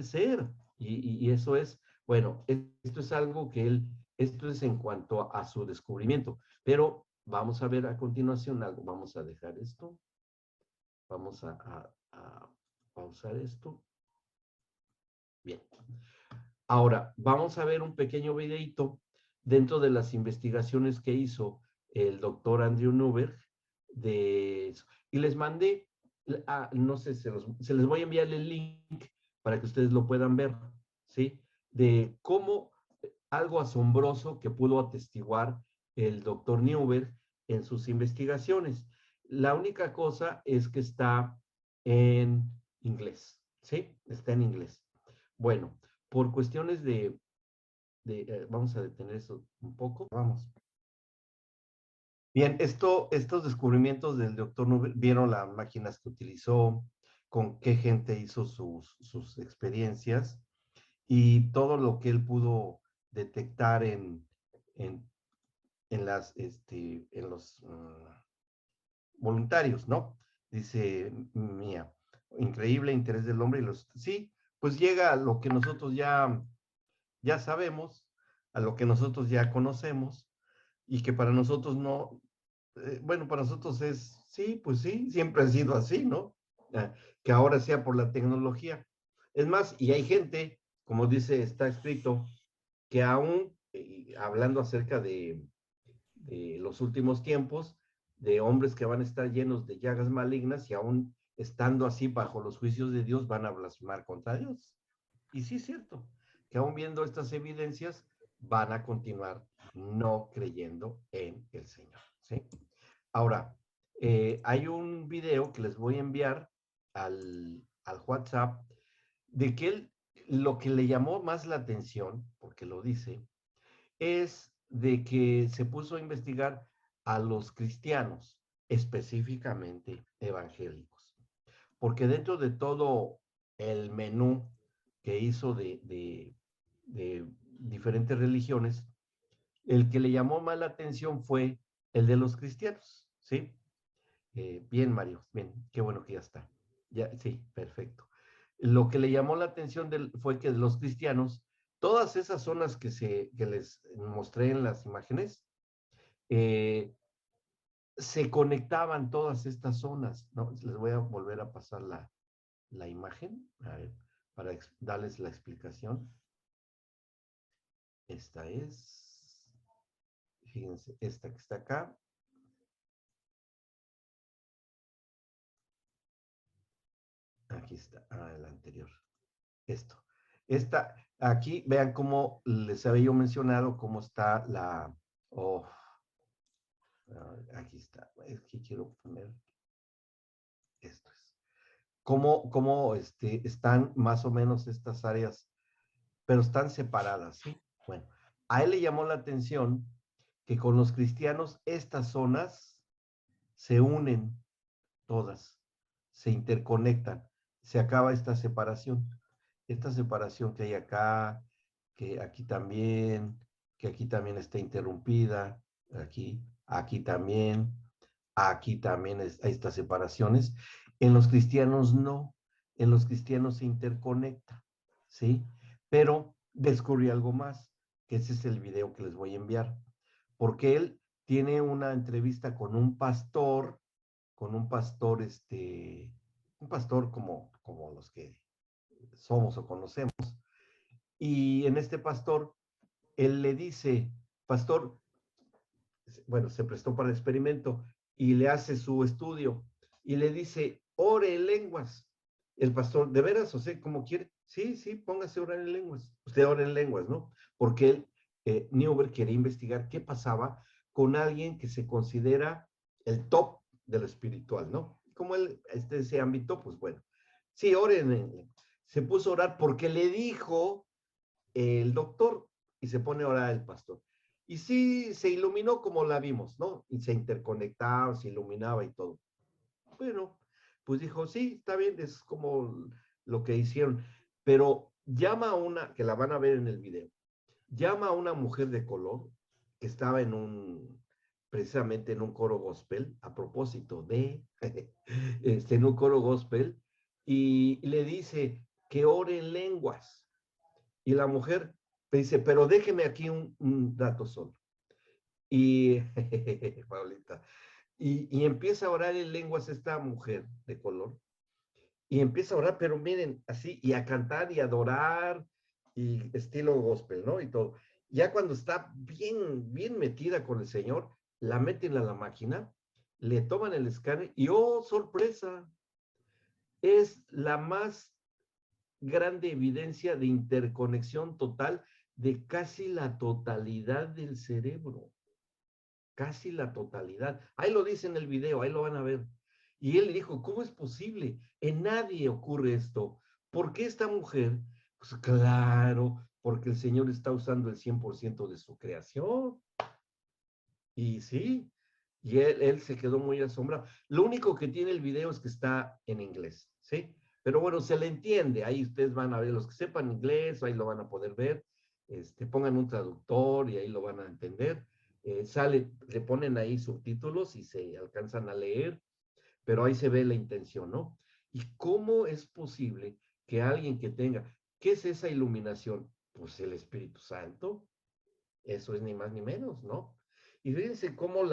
ser. Y eso es, bueno, esto es algo que esto es en cuanto a su descubrimiento. Pero vamos a ver a continuación algo. Vamos a dejar esto. Vamos a pausar esto. Bien. Ahora, vamos a ver un pequeño videito dentro de las investigaciones que hizo el doctor Andrew Newberg de eso. Y les mandé, no sé, se les voy a enviar el link para que ustedes lo puedan ver, ¿sí? De cómo algo asombroso que pudo atestiguar el doctor Newberg en sus investigaciones. La única cosa es que está en inglés, ¿sí? Está en inglés. Bueno, por cuestiones vamos a detener eso un poco, vamos. Bien, estos descubrimientos del doctor Newberg, vieron las máquinas que utilizó, con qué gente hizo sus experiencias y todo lo que él pudo detectar en, en los voluntarios, ¿no? Dice Mía, increíble interés del hombre y los... Sí, pues llega a lo que nosotros ya sabemos, a lo que nosotros ya conocemos y que para nosotros no, bueno, para nosotros es, sí, pues sí, siempre ha sido así, ¿no? Que ahora sea por la tecnología. Es más, y hay gente, como dice, está escrito, que aún, hablando acerca de los últimos tiempos, de hombres que van a estar llenos de llagas malignas y aún estando así bajo los juicios de Dios van a blasfemar contra Dios. Y sí es cierto, que aún viendo estas evidencias van a continuar no creyendo en el Señor, ¿sí? Ahora, hay un video que les voy a enviar al WhatsApp de que él, lo que le llamó más la atención, porque lo dice, es de que se puso a investigar a los cristianos, específicamente evangélicos, porque dentro de todo el menú que hizo de diferentes religiones, el que le llamó más la atención fue el de los cristianos, ¿sí? Bien, Mario, bien, qué bueno que ya está. Ya, sí, perfecto. Lo que le llamó la atención fue que los cristianos, todas esas zonas que les mostré en las imágenes, eh, se conectaban todas estas zonas, ¿no? Les voy a volver a pasar la imagen, a ver, para darles la explicación. Esta es, fíjense, esta que está acá. Aquí está, el anterior. Esto. Aquí, vean cómo les había yo mencionado cómo está oh, aquí está. Es que quiero poner esto. Cómo están más o menos estas áreas, pero están separadas, ¿sí? Bueno, a él le llamó la atención que con los cristianos estas zonas se unen todas, se interconectan, se acaba esta separación que hay acá, que aquí también está interrumpida, aquí también hay estas separaciones. En los cristianos no, en los cristianos se interconecta, ¿sí? Pero descubrí algo más, que ese es el video que les voy a enviar, porque él tiene una entrevista con un pastor, un pastor como los que somos o conocemos. Y en este pastor, él le dice, pastor, bueno, se prestó para el experimento y le hace su estudio y le dice, ore en lenguas. El pastor, ¿de veras? O sea, ¿cómo quiere? Sí, sí, póngase a orar en lenguas. Usted ora en lenguas, ¿no? Porque él, Newberg quería investigar qué pasaba con alguien que se considera el top de lo espiritual, ¿no? Como él, ese ámbito, pues bueno. Sí, oren en lenguas. Se puso a orar porque le dijo el doctor y se pone a orar el pastor. Y sí, se iluminó como la vimos, ¿no? Y se interconectaba, se iluminaba y todo. Bueno, pues dijo, sí, está bien, es como lo que hicieron. Pero llama a una, que la van a ver en el video, llama a una mujer de color que estaba precisamente en un coro gospel, a propósito en un coro gospel, y le dice que ore en lenguas. Y la mujer me dice, pero déjeme aquí un dato solo. Y, Paulita, y empieza a orar en lenguas esta mujer de color. Y empieza a orar, pero miren, así, y a cantar y a adorar, y estilo gospel, ¿no? Y todo. Ya cuando está bien metida con el Señor, la meten a la máquina, le toman el escáner y, oh, sorpresa, es la más grande evidencia de interconexión total de casi la totalidad del cerebro, casi la totalidad. Ahí lo dice en el video, ahí lo van a ver. Y él le dijo, ¿cómo es posible? En nadie ocurre esto. ¿Por qué esta mujer, Pues claro, porque el Señor está usando el 100% de su creación. Y sí, y él se quedó muy asombrado. Lo único que tiene el video es que está en inglés, ¿sí? Pero bueno, se le entiende. Ahí ustedes van a ver, los que sepan inglés, ahí lo van a poder ver. Pongan un traductor y ahí lo van a entender. Le ponen ahí subtítulos y se alcanzan a leer, pero ahí se ve la intención, ¿no? ¿Y cómo es posible que alguien que tenga, qué es esa iluminación? Pues el Espíritu Santo, eso es ni más ni menos, ¿no? Y fíjense cómo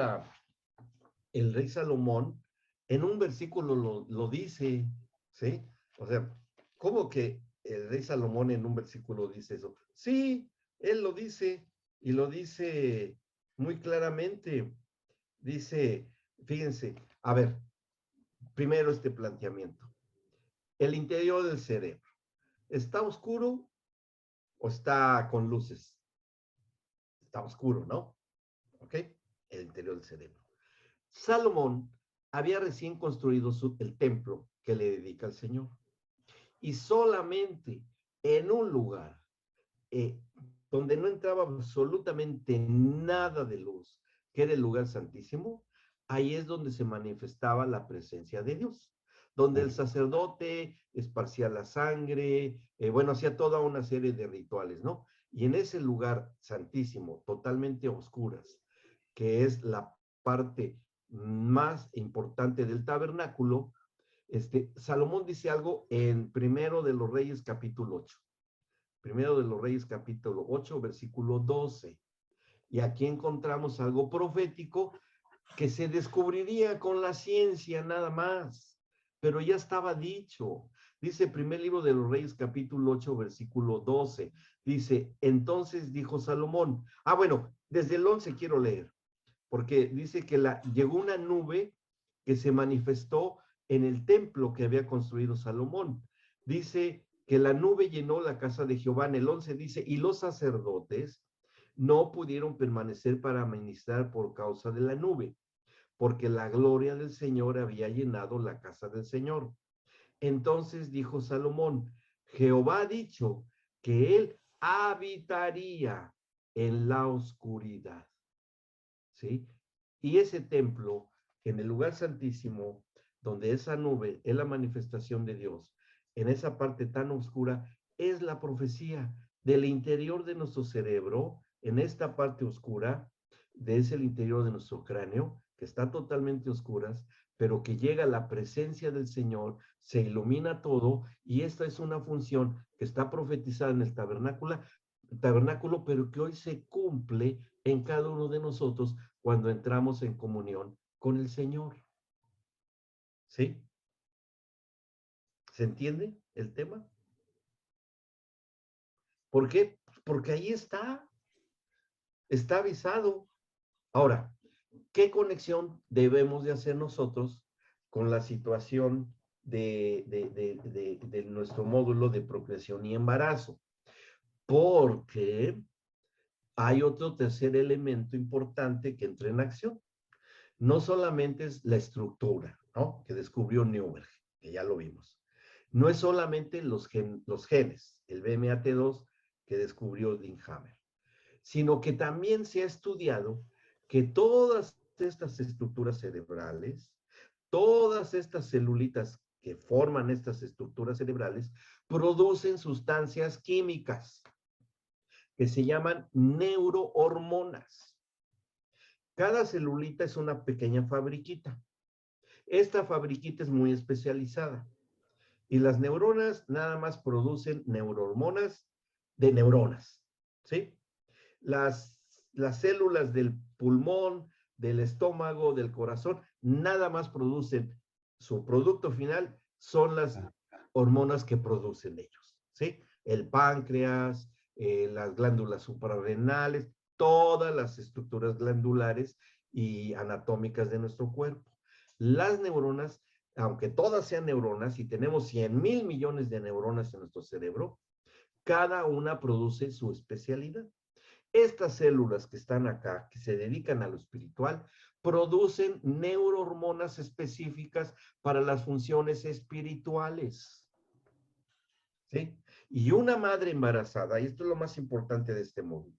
el rey Salomón en un versículo lo dice, ¿sí? O sea, ¿cómo que el rey Salomón en un versículo dice eso? Sí, él lo dice y lo dice muy claramente. Dice, fíjense, a ver, primero este planteamiento. El interior del cerebro, ¿está oscuro o está con luces? Está oscuro, ¿no? ¿Ok? El interior del cerebro. Salomón había recién construido el templo que le dedica al Señor. Y solamente en un lugar eh, donde no entraba absolutamente nada de luz, que era el lugar santísimo, ahí es donde se manifestaba la presencia de Dios, donde el sacerdote esparcía la sangre, bueno, hacía toda una serie de rituales, ¿no? Y en ese lugar santísimo, totalmente oscuras, que es la parte más importante del tabernáculo, Salomón dice algo en Primero de los Reyes capítulo 8. Primero de los Reyes capítulo 8, versículo 12. Y aquí encontramos algo profético que se descubriría con la ciencia nada más, pero ya estaba dicho. Dice primer libro de los Reyes capítulo 8, versículo 12. Dice, entonces dijo Salomón, bueno, desde el 11 quiero leer, porque dice que llegó una nube que se manifestó en el templo que había construido Salomón. Dice que la nube llenó la casa de Jehová. En el 11 dice, y los sacerdotes no pudieron permanecer para ministrar por causa de la nube, porque la gloria del Señor había llenado la casa del Señor. Entonces dijo Salomón, Jehová ha dicho que él habitaría en la oscuridad. ¿Sí? Y ese templo, en el lugar santísimo, donde esa nube es la manifestación de Dios, en esa parte tan oscura, es la profecía del interior de nuestro cerebro, en esta parte oscura, es el interior de nuestro cráneo, que está totalmente oscuras, pero que llega la presencia del Señor, se ilumina todo, y esta es una función que está profetizada en el tabernáculo, pero que hoy se cumple en cada uno de nosotros cuando entramos en comunión con el Señor. ¿Sí? ¿Se entiende el tema? ¿Por qué? Porque ahí está avisado. Ahora, ¿qué conexión debemos de hacer nosotros con la situación de nuestro módulo de procreación y embarazo? Porque hay otro tercer elemento importante que entra en acción. No solamente es la estructura, ¿no? Que descubrió Newberg, que ya lo vimos. No es solamente los genes, el BMAT2 que descubrió Dinhammer, sino que también se ha estudiado que todas estas estructuras cerebrales, todas estas celulitas que forman estas estructuras cerebrales, producen sustancias químicas que se llaman neurohormonas. Cada celulita es una pequeña fabriquita. Esta fabriquita es muy especializada y las neuronas nada más producen neurohormonas de neuronas, ¿sí? Las células del pulmón, del estómago, del corazón, nada más producen, su producto final son las hormonas que producen ellos, ¿sí? El páncreas, las glándulas suprarrenales, todas las estructuras glandulares y anatómicas de nuestro cuerpo. Las neuronas, aunque todas sean neuronas, y tenemos 100,000 millones de neuronas en nuestro cerebro, cada una produce su especialidad. Estas células que están acá, que se dedican a lo espiritual, producen neurohormonas específicas para las funciones espirituales. ¿sí? Y una madre embarazada, y esto es lo más importante de este módulo,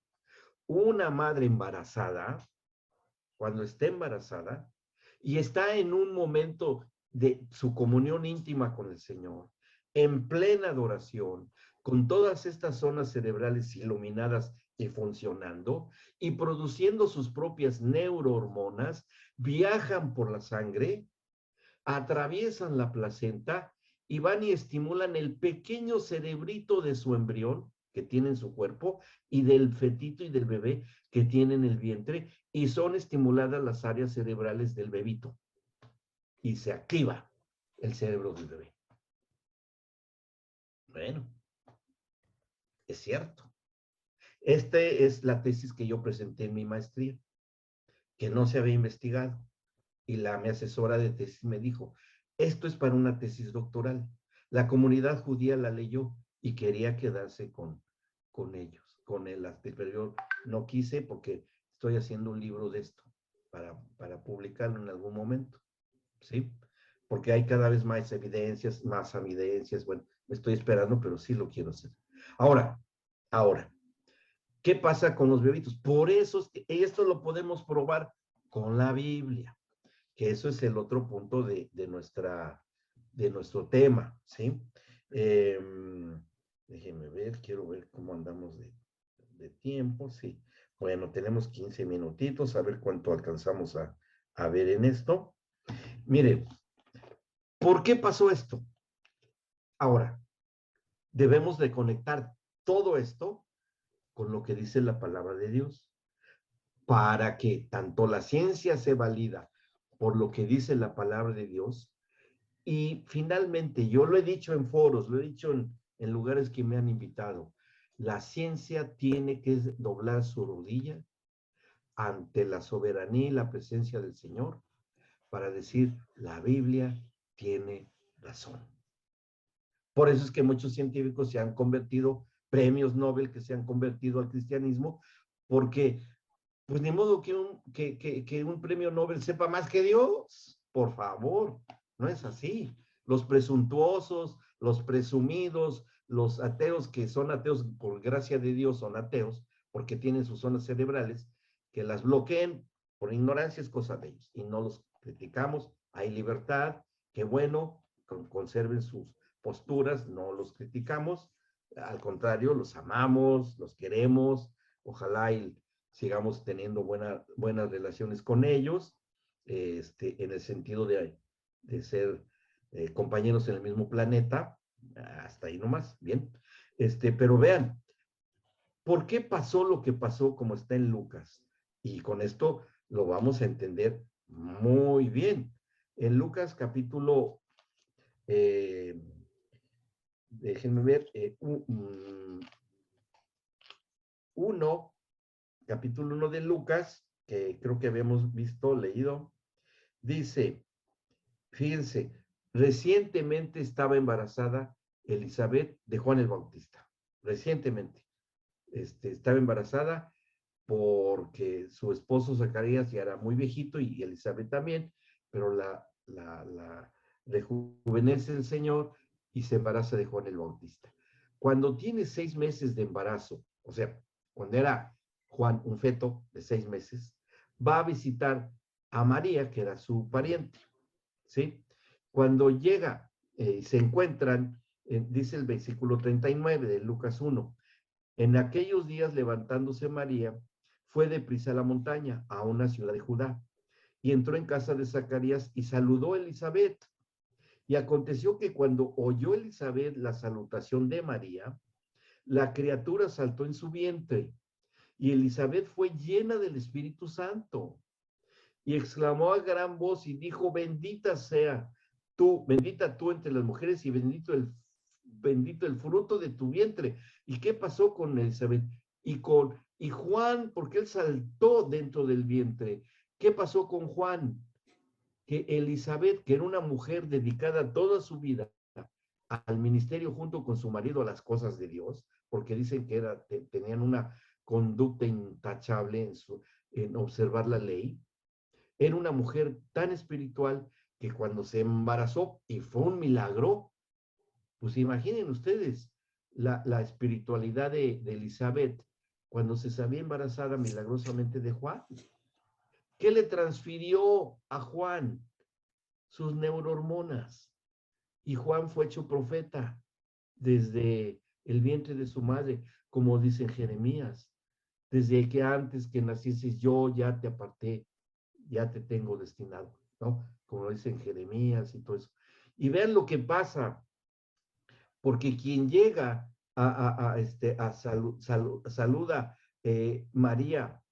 una madre embarazada, cuando está embarazada y está en un momento de su comunión íntima con el Señor, en plena adoración, con todas estas zonas cerebrales iluminadas y funcionando, y produciendo sus propias neurohormonas, viajan por la sangre, atraviesan la placenta y van y estimulan el pequeño cerebrito de su embrión que tiene en su cuerpo y del fetito y del bebé que tiene en el vientre, y son estimuladas las áreas cerebrales del bebito y se activa el cerebro del bebé. Bueno, es cierto. Esta es la tesis que yo presenté en mi maestría, que no se había investigado. Y mi asesora de tesis me dijo, esto es para una tesis doctoral. La comunidad judía la leyó y quería quedarse con ellos, con el, pero yo no quise porque estoy haciendo un libro de esto para publicarlo en algún momento, ¿sí? Porque hay cada vez más evidencias, bueno, me estoy esperando, pero sí lo quiero hacer. Ahora, ¿qué pasa con los bebitos? Por eso es que esto lo podemos probar con la Biblia, que eso es el otro punto de nuestro tema, ¿sí? Eh, Déjenme ver, quiero ver cómo andamos de tiempo, sí. Bueno, tenemos 15 minutitos, a ver cuánto alcanzamos a ver en esto. Mire, ¿por qué pasó esto? Ahora, debemos de conectar todo esto con lo que dice la palabra de Dios, para que tanto la ciencia se valida por lo que dice la palabra de Dios. Y finalmente, yo lo he dicho en foros, lo he dicho en lugares que me han invitado, la ciencia tiene que doblar su rodilla ante la soberanía y la presencia del Señor para decir, la Biblia tiene razón. Por eso es que muchos científicos se han convertido, premios Nobel que se han convertido al cristianismo, porque pues ni modo que un premio Nobel sepa más que Dios, por favor, no es así. Los presuntuosos, los presumidos, los ateos que son ateos por gracia de Dios son ateos, porque tienen sus zonas cerebrales, que las bloqueen por ignorancia es cosa de ellos, y no los criticamos, hay libertad, qué bueno, conserven sus posturas, no los criticamos, al contrario, los amamos, los queremos, ojalá sigamos teniendo buenas relaciones con ellos, en el sentido de ser compañeros en el mismo planeta, hasta ahí nomás, bien. Pero vean, ¿por qué pasó lo que pasó como está en Lucas? Y con esto lo vamos a entender muy bien. En Lucas capítulo, déjenme ver, 1, capítulo 1 de Lucas, que creo que habíamos visto, leído, dice, fíjense, recientemente estaba embarazada Elizabeth de Juan el Bautista. Recientemente. Estaba embarazada porque su esposo Zacarías ya era muy viejito y Elizabeth también, pero la rejuvenece el Señor y se embaraza de Juan el Bautista. Cuando tiene 6 meses de embarazo, o sea, cuando era Juan un feto de 6 meses, va a visitar a María, que era su pariente, ¿sí? Cuando llega y se encuentran, dice el versículo 39 de Lucas 1, en aquellos días levantándose María, fue deprisa a la montaña, a una ciudad de Judá, y entró en casa de Zacarías y saludó a Elizabeth. Y aconteció que cuando oyó Elizabeth la salutación de María, la criatura saltó en su vientre, y Elizabeth fue llena del Espíritu Santo, y exclamó a gran voz y dijo, bendita sea tú, bendita tú entre las mujeres y bendito el fruto de tu vientre. ¿Y qué pasó con Elizabeth? Y Juan, porque él saltó dentro del vientre. ¿Qué pasó con Juan? Que Elizabeth, que era una mujer dedicada toda su vida al ministerio junto con su marido a las cosas de Dios, porque dicen que tenían una conducta intachable en observar la ley, era una mujer tan espiritual que cuando se embarazó, y fue un milagro, pues imaginen ustedes, la espiritualidad de Elizabeth cuando se sabía embarazada milagrosamente de Juan? ¿Qué le transfirió a Juan? Sus neurohormonas. Y Juan fue hecho profeta desde el vientre de su madre, como dice en Jeremías. Desde que antes que nacieses yo ya te aparté, ya te tengo destinado, ¿no? Como dice en Jeremías y todo eso. Y vean lo que pasa, porque quien llega saluda María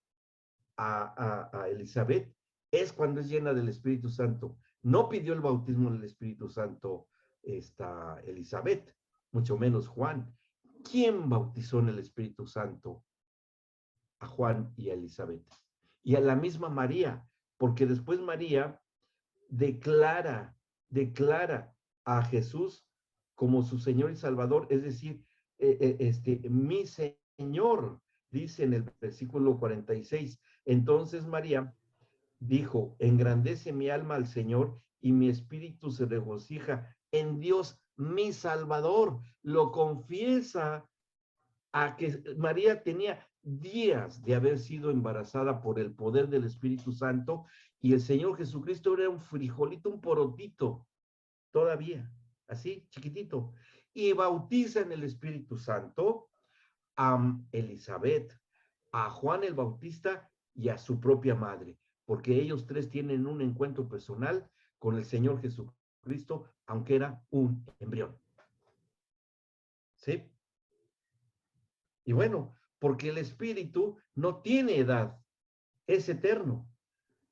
a Elizabeth es cuando es llena del Espíritu Santo. No pidió el bautismo del Espíritu Santo esta Elizabeth, mucho menos Juan. ¿Quién bautizó en el Espíritu Santo a Juan y a Elizabeth? Y a la misma María, porque después María declara a Jesús como su Señor y Salvador, es decir, mi Señor, dice en el versículo 46. Entonces María dijo, engrandece mi alma al Señor y mi espíritu se regocija en Dios, mi Salvador. Lo confiesa a que María tenía días de haber sido embarazada por el poder del Espíritu Santo y el Señor Jesucristo era un frijolito, un porotito, todavía, así, chiquitito. Y bautiza en el Espíritu Santo a Elizabeth, a Juan el Bautista y a su propia madre, porque ellos tres tienen un encuentro personal con el Señor Jesucristo, aunque era un embrión. ¿Sí? Y bueno, porque el espíritu no tiene edad, es eterno.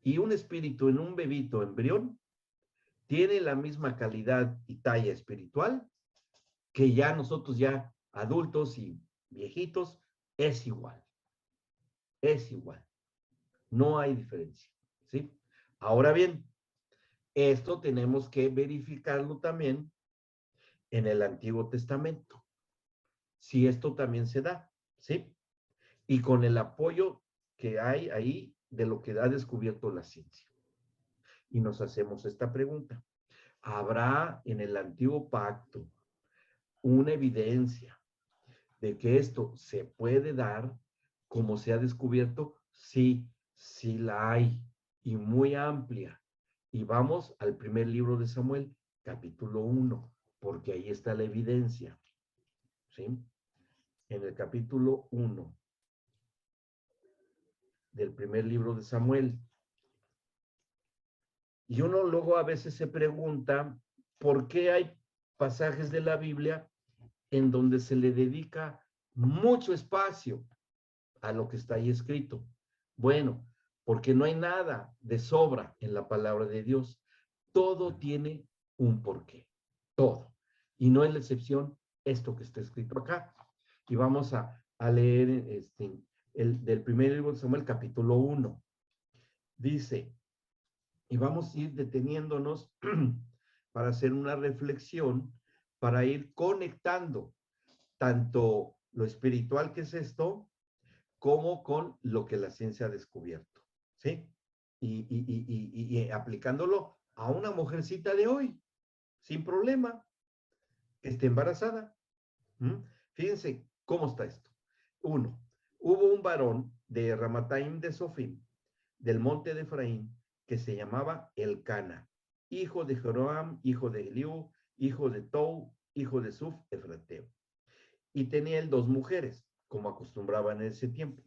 Y un espíritu en un bebito embrión tiene la misma calidad y talla espiritual que ya nosotros ya adultos y viejitos, es igual. Es igual. No hay diferencia. ¿Sí? Ahora bien, esto tenemos que verificarlo también en el Antiguo Testamento. Si esto también se da. ¿Sí? Y con el apoyo que hay ahí de lo que ha descubierto la ciencia. Y nos hacemos esta pregunta. ¿Habrá en el antiguo pacto una evidencia de que esto se puede dar como se ha descubierto? Sí, sí la hay y muy amplia. Y vamos al primer libro de Samuel, capítulo 1, porque ahí está la evidencia. ¿Sí? En el capítulo 1 del primer libro de Samuel. Y uno luego a veces se pregunta por qué hay pasajes de la Biblia en donde se le dedica mucho espacio a lo que está ahí escrito. Bueno, porque no hay nada de sobra en la palabra de Dios. Todo tiene un porqué, todo. Y no es la excepción esto que está escrito acá. Y vamos a leer del primer libro de Samuel, capítulo 1. Dice, y vamos a ir deteniéndonos para hacer una reflexión, para ir conectando tanto lo espiritual que es esto, como con lo que la ciencia ha descubierto, ¿sí? Y aplicándolo a una mujercita de hoy, sin problema, que esté embarazada. ¿Mm? Fíjense cómo está esto. Uno, hubo un varón de Ramataim de Sofim, del monte de Efraín, que se llamaba Elcana, hijo de Jeroam, hijo de Eliú, hijo de Tou, hijo de Suf, Efrateo. Y tenía él dos mujeres, como acostumbraban en ese tiempo.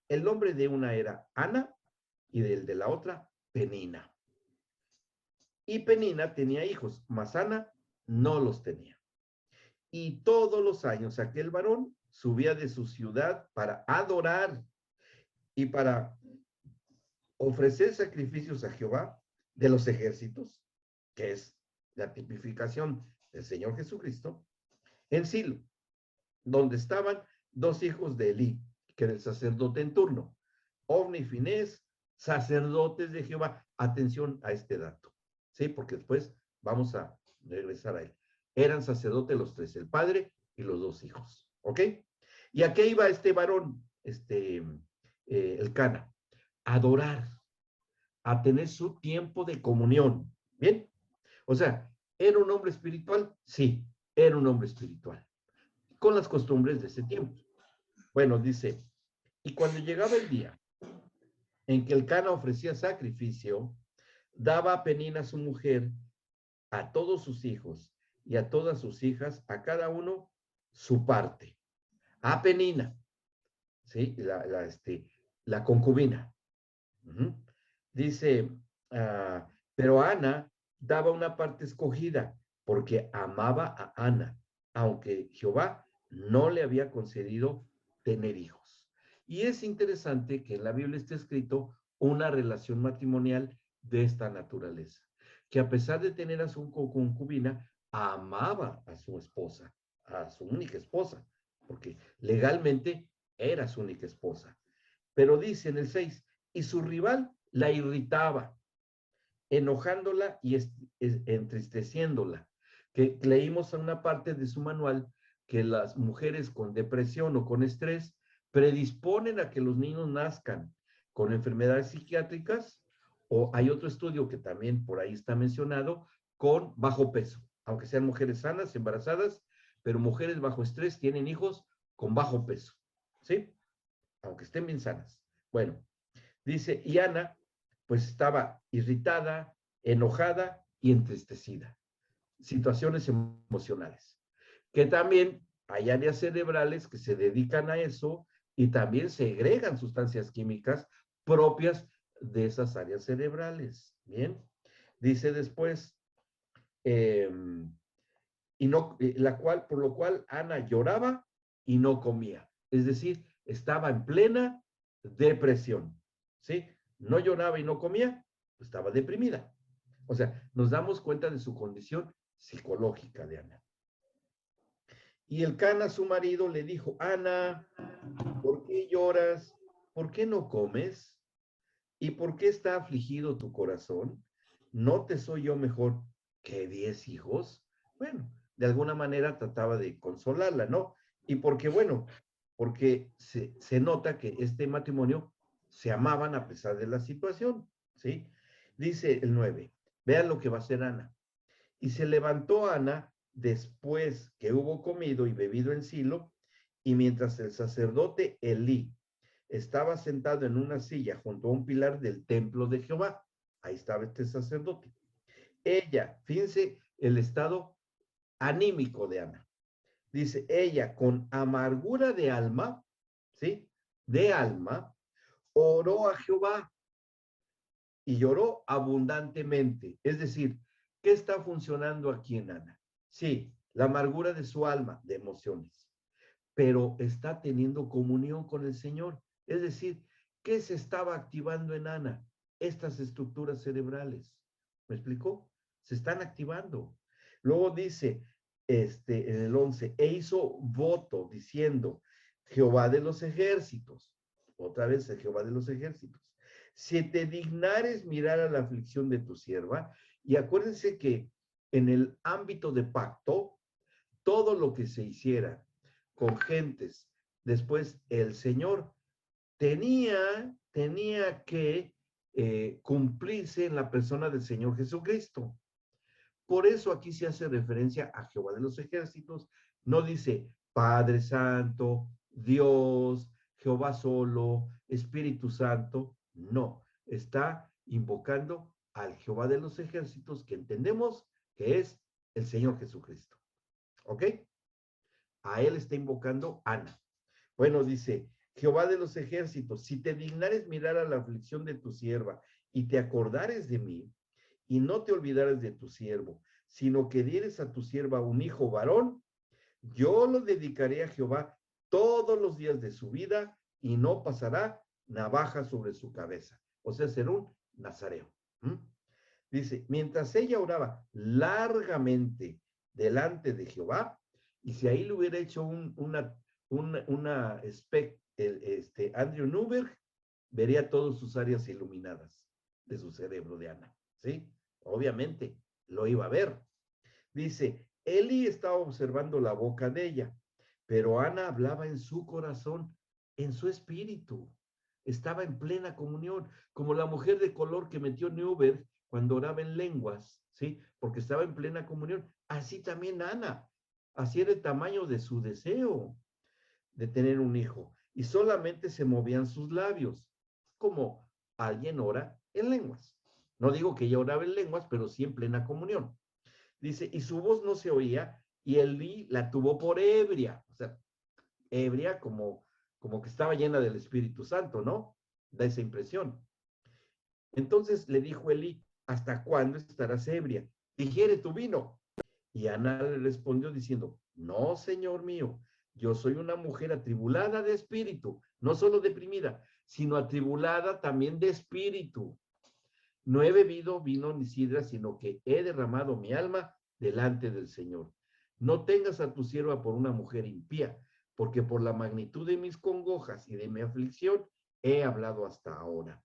El nombre de una era Ana y del de la otra Penina. Y Penina tenía hijos, mas Ana no los tenía. Y todos los años aquel varón subía de su ciudad para adorar y para ofrecer sacrificios a Jehová de los ejércitos, que es la tipificación del Señor Jesucristo, en Silo, donde estaban dos hijos de Elí, que era el sacerdote en turno, Ofni y Finés, sacerdotes de Jehová. Atención a este dato, ¿sí? Porque después vamos a regresar a él. Eran sacerdotes los tres, el padre y los dos hijos, ¿ok? ¿Y a qué iba este varón, el Cana? A adorar, a tener su tiempo de comunión, ¿bien? O sea, ¿era un hombre espiritual? Sí, era un hombre espiritual. con las costumbres de ese tiempo. Bueno, dice, y cuando llegaba el día en que el Cana ofrecía sacrificio, daba a Penina su mujer, a todos sus hijos y a todas sus hijas, a cada uno su parte. A Penina, ¿sí? La concubina. Uh-huh. Dice, pero Ana daba una parte escogida porque amaba a Ana, aunque Jehová no le había concedido tener hijos. Y es interesante que en la Biblia esté escrito una relación matrimonial de esta naturaleza, que a pesar de tener a su concubina, amaba a su esposa, a su única esposa, porque legalmente era su única esposa. Pero dice en el 6, y su rival la irritaba, enojándola y entristeciéndola. Que leímos en una parte de su manual que las mujeres con depresión o con estrés predisponen a que los niños nazcan con enfermedades psiquiátricas, o hay otro estudio que también por ahí está mencionado, con bajo peso, aunque sean mujeres sanas, embarazadas, pero mujeres bajo estrés tienen hijos con bajo peso, ¿sí? Aunque estén bien sanas. Bueno, dice, y Ana, pues estaba irritada, enojada y entristecida. Situaciones emocionales. Que también hay áreas cerebrales que se dedican a eso y también segregan sustancias químicas propias de esas áreas cerebrales. Bien. Dice después, y no, por lo cual Ana lloraba y no comía. Es decir, estaba en plena depresión. ¿Sí? No lloraba y no comía, pues estaba deprimida. O sea, nos damos cuenta de su condición psicológica de Ana. Y el Cana, su marido, le dijo, Ana, ¿por qué lloras? ¿Por qué no comes? ¿Y por qué está afligido tu corazón? ¿No te soy yo mejor que 10 hijos? Bueno, de alguna manera trataba de consolarla, ¿no? Y porque, bueno, porque se nota que este matrimonio se amaban a pesar de la situación, ¿sí? Dice el 9, vean lo que va a hacer Ana. Y se levantó Ana después que hubo comido y bebido en Silo, y mientras el sacerdote Elí estaba sentado en una silla junto a un pilar del templo de Jehová. Ahí estaba este sacerdote. Ella, fíjense el estado anímico de Ana. Dice, ella con amargura de alma, ¿sí? De alma, oró a Jehová y lloró abundantemente. Es decir, ¿qué está funcionando aquí en Ana? Sí, la amargura de su alma, de emociones, pero está teniendo comunión con el Señor. Es decir, ¿qué se estaba activando en Ana? Estas estructuras cerebrales. ¿Me explicó? Se están activando. Luego dice, en el 11, e hizo voto diciendo, Jehová de los ejércitos, otra vez el Jehová de los ejércitos, si te dignares mirar a la aflicción de tu sierva, y acuérdense que en el ámbito de pacto, todo lo que se hiciera con gentes, después el Señor tenía que cumplirse en la persona del Señor Jesucristo. Por eso aquí se hace referencia a Jehová de los ejércitos, no dice Padre Santo, Dios, Jehová solo, Espíritu Santo, no, está invocando al Jehová de los ejércitos que entendemos que es el Señor Jesucristo. ¿Ok? A él está invocando Ana. Bueno, dice, Jehová de los ejércitos, si te dignares mirar a la aflicción de tu sierva y te acordares de mí, y no te olvidares de tu siervo, sino que dieres a tu sierva un hijo varón, yo lo dedicaré a Jehová todos los días de su vida y no pasará navaja sobre su cabeza. O sea, será un nazareo. ¿Mm? Dice, mientras ella oraba largamente delante de Jehová, y si ahí le hubiera hecho una Andrew Newberg, vería todas sus áreas iluminadas de su cerebro de Ana, ¿sí? Obviamente, lo iba a ver. Dice, Eli estaba observando la boca de ella, pero Ana hablaba en su corazón, en su espíritu. Estaba en plena comunión, como la mujer de color que metió Newberg cuando oraba en lenguas, ¿sí? Porque estaba en plena comunión. Así también Ana Así era el tamaño de su deseo de tener un hijo. Y solamente se movían sus labios, como alguien ora en lenguas. No digo que ella oraba en lenguas, pero sí en plena comunión. Dice, y su voz no se oía, y Elí la tuvo por ebria. O sea, ebria como que estaba llena del Espíritu Santo, ¿no? Da esa impresión. Entonces le dijo Elí, ¿hasta cuándo estarás ebria? Digiere tu vino. Y Ana le respondió diciendo, no, Señor mío, yo soy una mujer atribulada de espíritu, no solo deprimida, sino atribulada también de espíritu. No he bebido vino ni sidra, sino que he derramado mi alma delante del Señor. No tengas a tu sierva por una mujer impía, porque por la magnitud de mis congojas y de mi aflicción he hablado hasta ahora.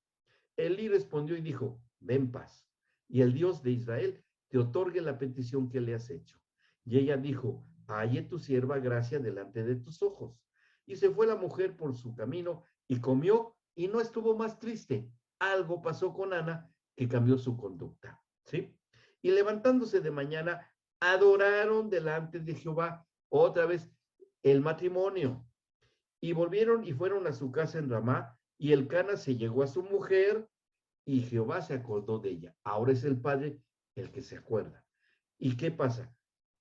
Elí respondió y dijo, ven paz, y el Dios de Israel te otorgue la petición que le has hecho. Y ella dijo, halle tu sierva gracia delante de tus ojos. Y se fue la mujer por su camino y comió y no estuvo más triste. Algo pasó con Ana que cambió su conducta, ¿sí? Y levantándose de mañana, adoraron delante de Jehová otra vez el matrimonio. Y volvieron y fueron a su casa en Ramá, y el Cana se llegó a su mujer, y Jehová se acordó de ella. Ahora es el padre el que se acuerda. ¿Y qué pasa?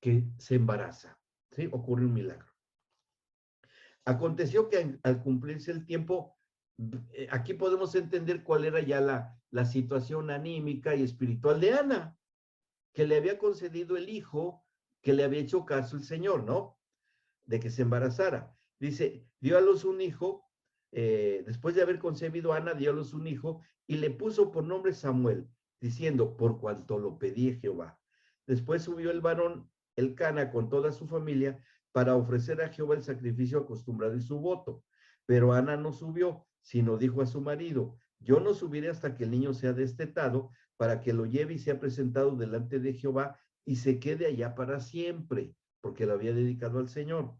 Que se embaraza, ¿sí? Ocurre un milagro. Aconteció que al cumplirse el tiempo, aquí podemos entender cuál era ya la situación anímica y espiritual de Ana, que le había concedido el hijo, que le había hecho caso el Señor, ¿no? De que se embarazara. Dice, dio a luz un hijo, después de haber concebido Ana, dio a luz un hijo y le puso por nombre Samuel, diciendo, por cuanto lo pedí Jehová. Después subió el varón, el Cana, con toda su familia, para ofrecer a Jehová el sacrificio acostumbrado y su voto. Pero Ana no subió, sino dijo a su marido, yo no subiré hasta que el niño sea destetado, para que lo lleve y sea presentado delante de Jehová y se quede allá para siempre, porque lo había dedicado al Señor.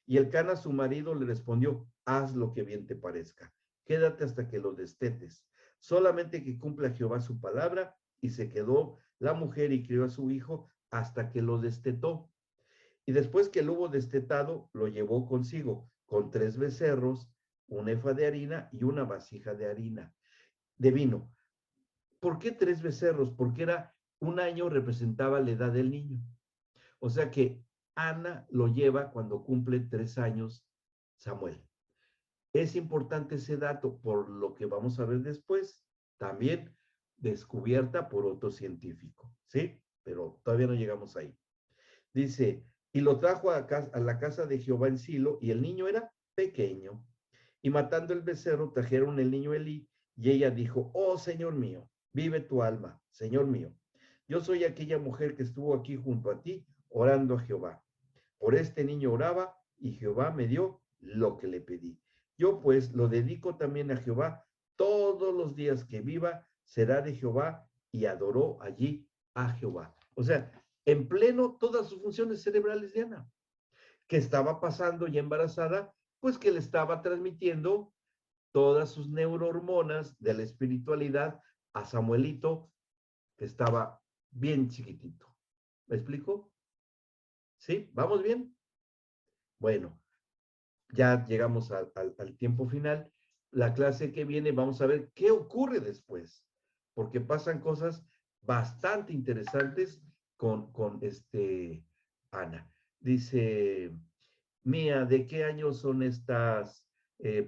Y el Cana, su marido, le respondió, haz lo que bien te parezca, quédate hasta que lo destetes, solamente que cumpla Jehová su palabra. Y se quedó la mujer y crió a su hijo hasta que lo destetó. Y después que lo hubo destetado, lo llevó consigo, con 3 becerros, un efa de harina y una vasija de harina, de vino. ¿Por qué 3 becerros? Porque era un año, representaba la edad del niño. O sea que Ana lo lleva cuando cumple 3 años Samuel. Es importante ese dato por lo que vamos a ver después, también descubierta por otro científico, ¿sí? Pero todavía no llegamos ahí. Dice, y lo trajo a la casa de Jehová en Silo, y el niño era pequeño. Y matando el becerro, trajeron el niño Elí, y ella dijo, oh Señor mío, vive tu alma, Señor mío. Yo soy aquella mujer que estuvo aquí junto a ti, orando a Jehová. Por este niño oraba, y Jehová me dio lo que le pedí. Yo pues lo dedico también a Jehová, todos los días que viva será de Jehová, y adoró allí a Jehová. O sea, en pleno todas sus funciones cerebrales de Ana, que estaba pasando ya embarazada, pues que le estaba transmitiendo todas sus neurohormonas de la espiritualidad a Samuelito, que estaba bien chiquitito. ¿Me explico? ¿Sí? ¿Vamos bien? Bueno, ya llegamos al tiempo final. La clase que viene vamos a ver qué ocurre después, porque pasan cosas bastante interesantes con Ana. Dice, Mía, ¿de qué año son estas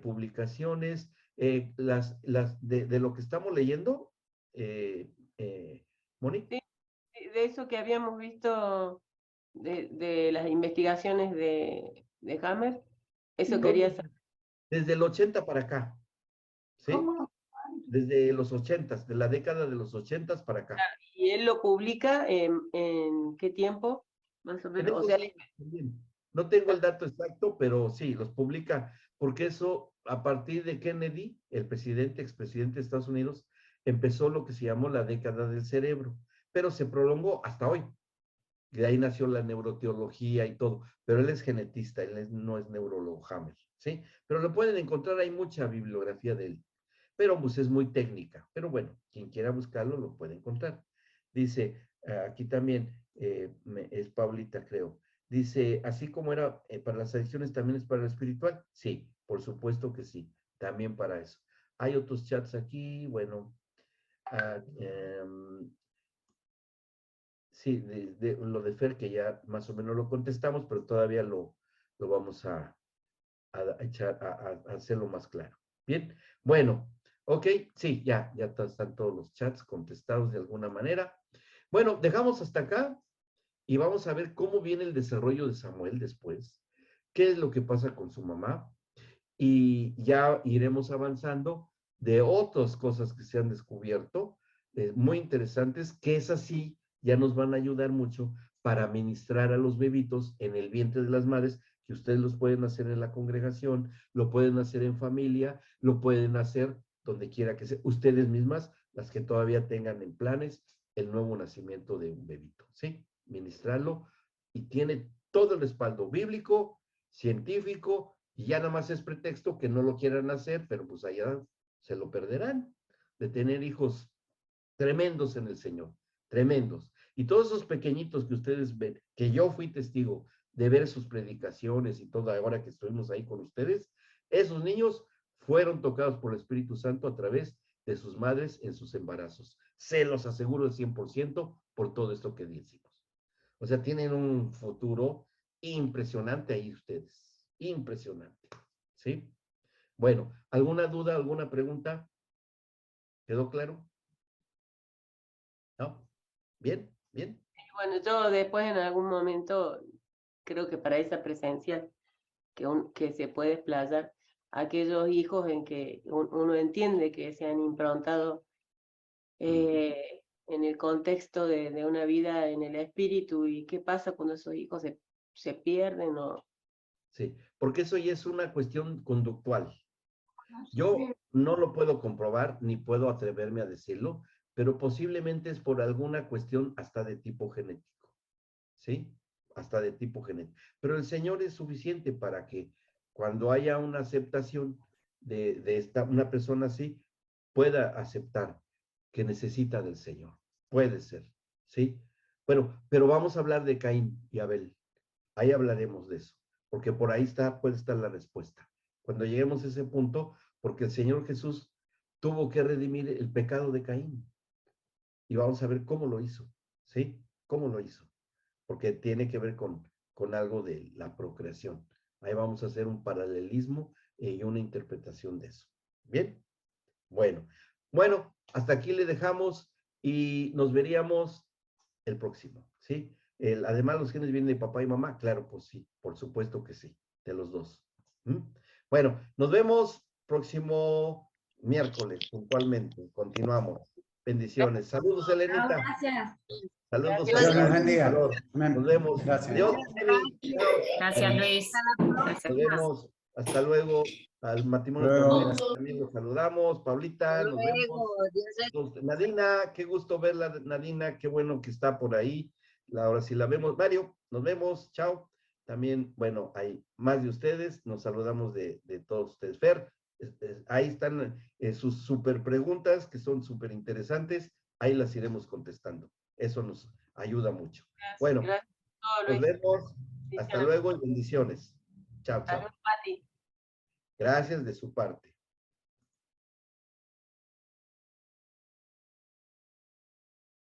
publicaciones? De lo que estamos leyendo, eh, Moni. Sí, de eso que habíamos visto de las investigaciones de Hammer, Sí, eso quería saber. desde el 80 para acá, ¿sí? ¿Cómo? Desde los 80, de la década de los 80 para acá. ¿Y él lo publica en qué tiempo? Más o En menos. O esos sea, años también. No tengo el dato exacto, pero sí, los publica, porque eso, a partir de Kennedy, el presidente, expresidente de Estados Unidos, empezó lo que se llamó la década del cerebro, pero se prolongó hasta hoy. De ahí nació la neuroteología y todo, pero él es genetista, no es neurólogo, Hammer, ¿sí? Pero lo pueden encontrar, hay mucha bibliografía de él, pero pues es muy técnica, pero bueno, quien quiera buscarlo lo puede encontrar. Dice, aquí también, es Paulita, creo, Dice, así como era para las adicciones, también es para lo espiritual. Sí, por supuesto que sí, también para eso. Hay otros chats aquí, bueno, ah, sí, lo de Fer, que ya más o menos lo contestamos, pero todavía lo vamos a echar, a hacerlo más claro. Bien, bueno, ok, sí, ya están todos los chats contestados de alguna manera. Bueno, dejamos hasta acá y vamos a ver cómo viene el desarrollo de Samuel después, qué es lo que pasa con su mamá, y ya iremos avanzando de otras cosas que se han descubierto, muy interesantes, que es así, ya nos van a ayudar mucho para ministrar a los bebitos en el vientre de las madres, que ustedes los pueden hacer en la congregación, lo pueden hacer en familia, lo pueden hacer donde quiera que sea, ustedes mismas, las que todavía tengan en planes el nuevo nacimiento de un bebito, ¿sí? Ministrarlo, y tiene todo el respaldo bíblico, científico, y ya nada más es pretexto que no lo quieran hacer, pero pues allá se lo perderán de tener hijos tremendos en el Señor, tremendos. Y todos esos pequeñitos que ustedes ven, que yo fui testigo de ver sus predicaciones y todo, ahora que estuvimos ahí con ustedes, esos niños fueron tocados por el Espíritu Santo a través de sus madres en sus embarazos. Se los aseguro al 100% por todo esto que decimos. O sea, tienen un futuro impresionante ahí ustedes. Impresionante. ¿Sí? Bueno, ¿alguna duda, alguna pregunta? ¿Quedó claro? ¿No? ¿Bien? ¿Bien? Bueno, yo después en algún momento, creo que para esa presencia que se puede explayar, aquellos hijos en que uno entiende que se han improntado en el contexto de una vida en el espíritu, y qué pasa cuando esos hijos se pierden o... Sí, porque eso ya es una cuestión conductual. Yo no lo puedo comprobar ni puedo atreverme a decirlo, pero posiblemente es por alguna cuestión hasta de tipo genético, ¿sí? Hasta de tipo genético. Pero el Señor es suficiente para que cuando haya una aceptación una persona así, pueda aceptar que necesita del Señor. Puede ser, ¿sí? Bueno, pero vamos a hablar de Caín y Abel. Ahí hablaremos de eso, porque por ahí puede estar la respuesta. Cuando lleguemos a ese punto, porque el Señor Jesús tuvo que redimir el pecado de Caín. Y vamos a ver cómo lo hizo, ¿sí? ¿Cómo lo hizo? Porque tiene que ver con algo de la procreación. Ahí vamos a hacer un paralelismo y una interpretación de eso. ¿Bien? Bueno, hasta aquí le dejamos y nos veríamos el próximo, ¿sí? Además, los genes vienen de papá y mamá, claro, pues sí, por supuesto que sí, de los dos. ¿Mm? Bueno, nos vemos próximo miércoles, puntualmente. Continuamos. Bendiciones. Saludos, Elenita. Gracias. Saludos Gracias. Dios les allá. bendiga. Calor. Amén. Nos vemos. Gracias. Adiós, Emi. Chao. Gracias, Luis. Nos vemos. Hasta luego. Al matrimonio Luego. también los saludamos. Paulita, nos vemos. Nadina, qué gusto verla, Nadina, qué bueno que está por ahí. Ahora sí la vemos. Mario, nos vemos, chao. También, bueno, hay más de ustedes, nos saludamos de todos ustedes. Fer, ahí están sus súper preguntas que son súper interesantes, ahí las iremos contestando. Eso nos ayuda mucho. Bueno, Gracias a todos, nos Luis. vemos. Hasta luego y bendiciones. Chao, chao. Salud, Pati. Gracias de su parte.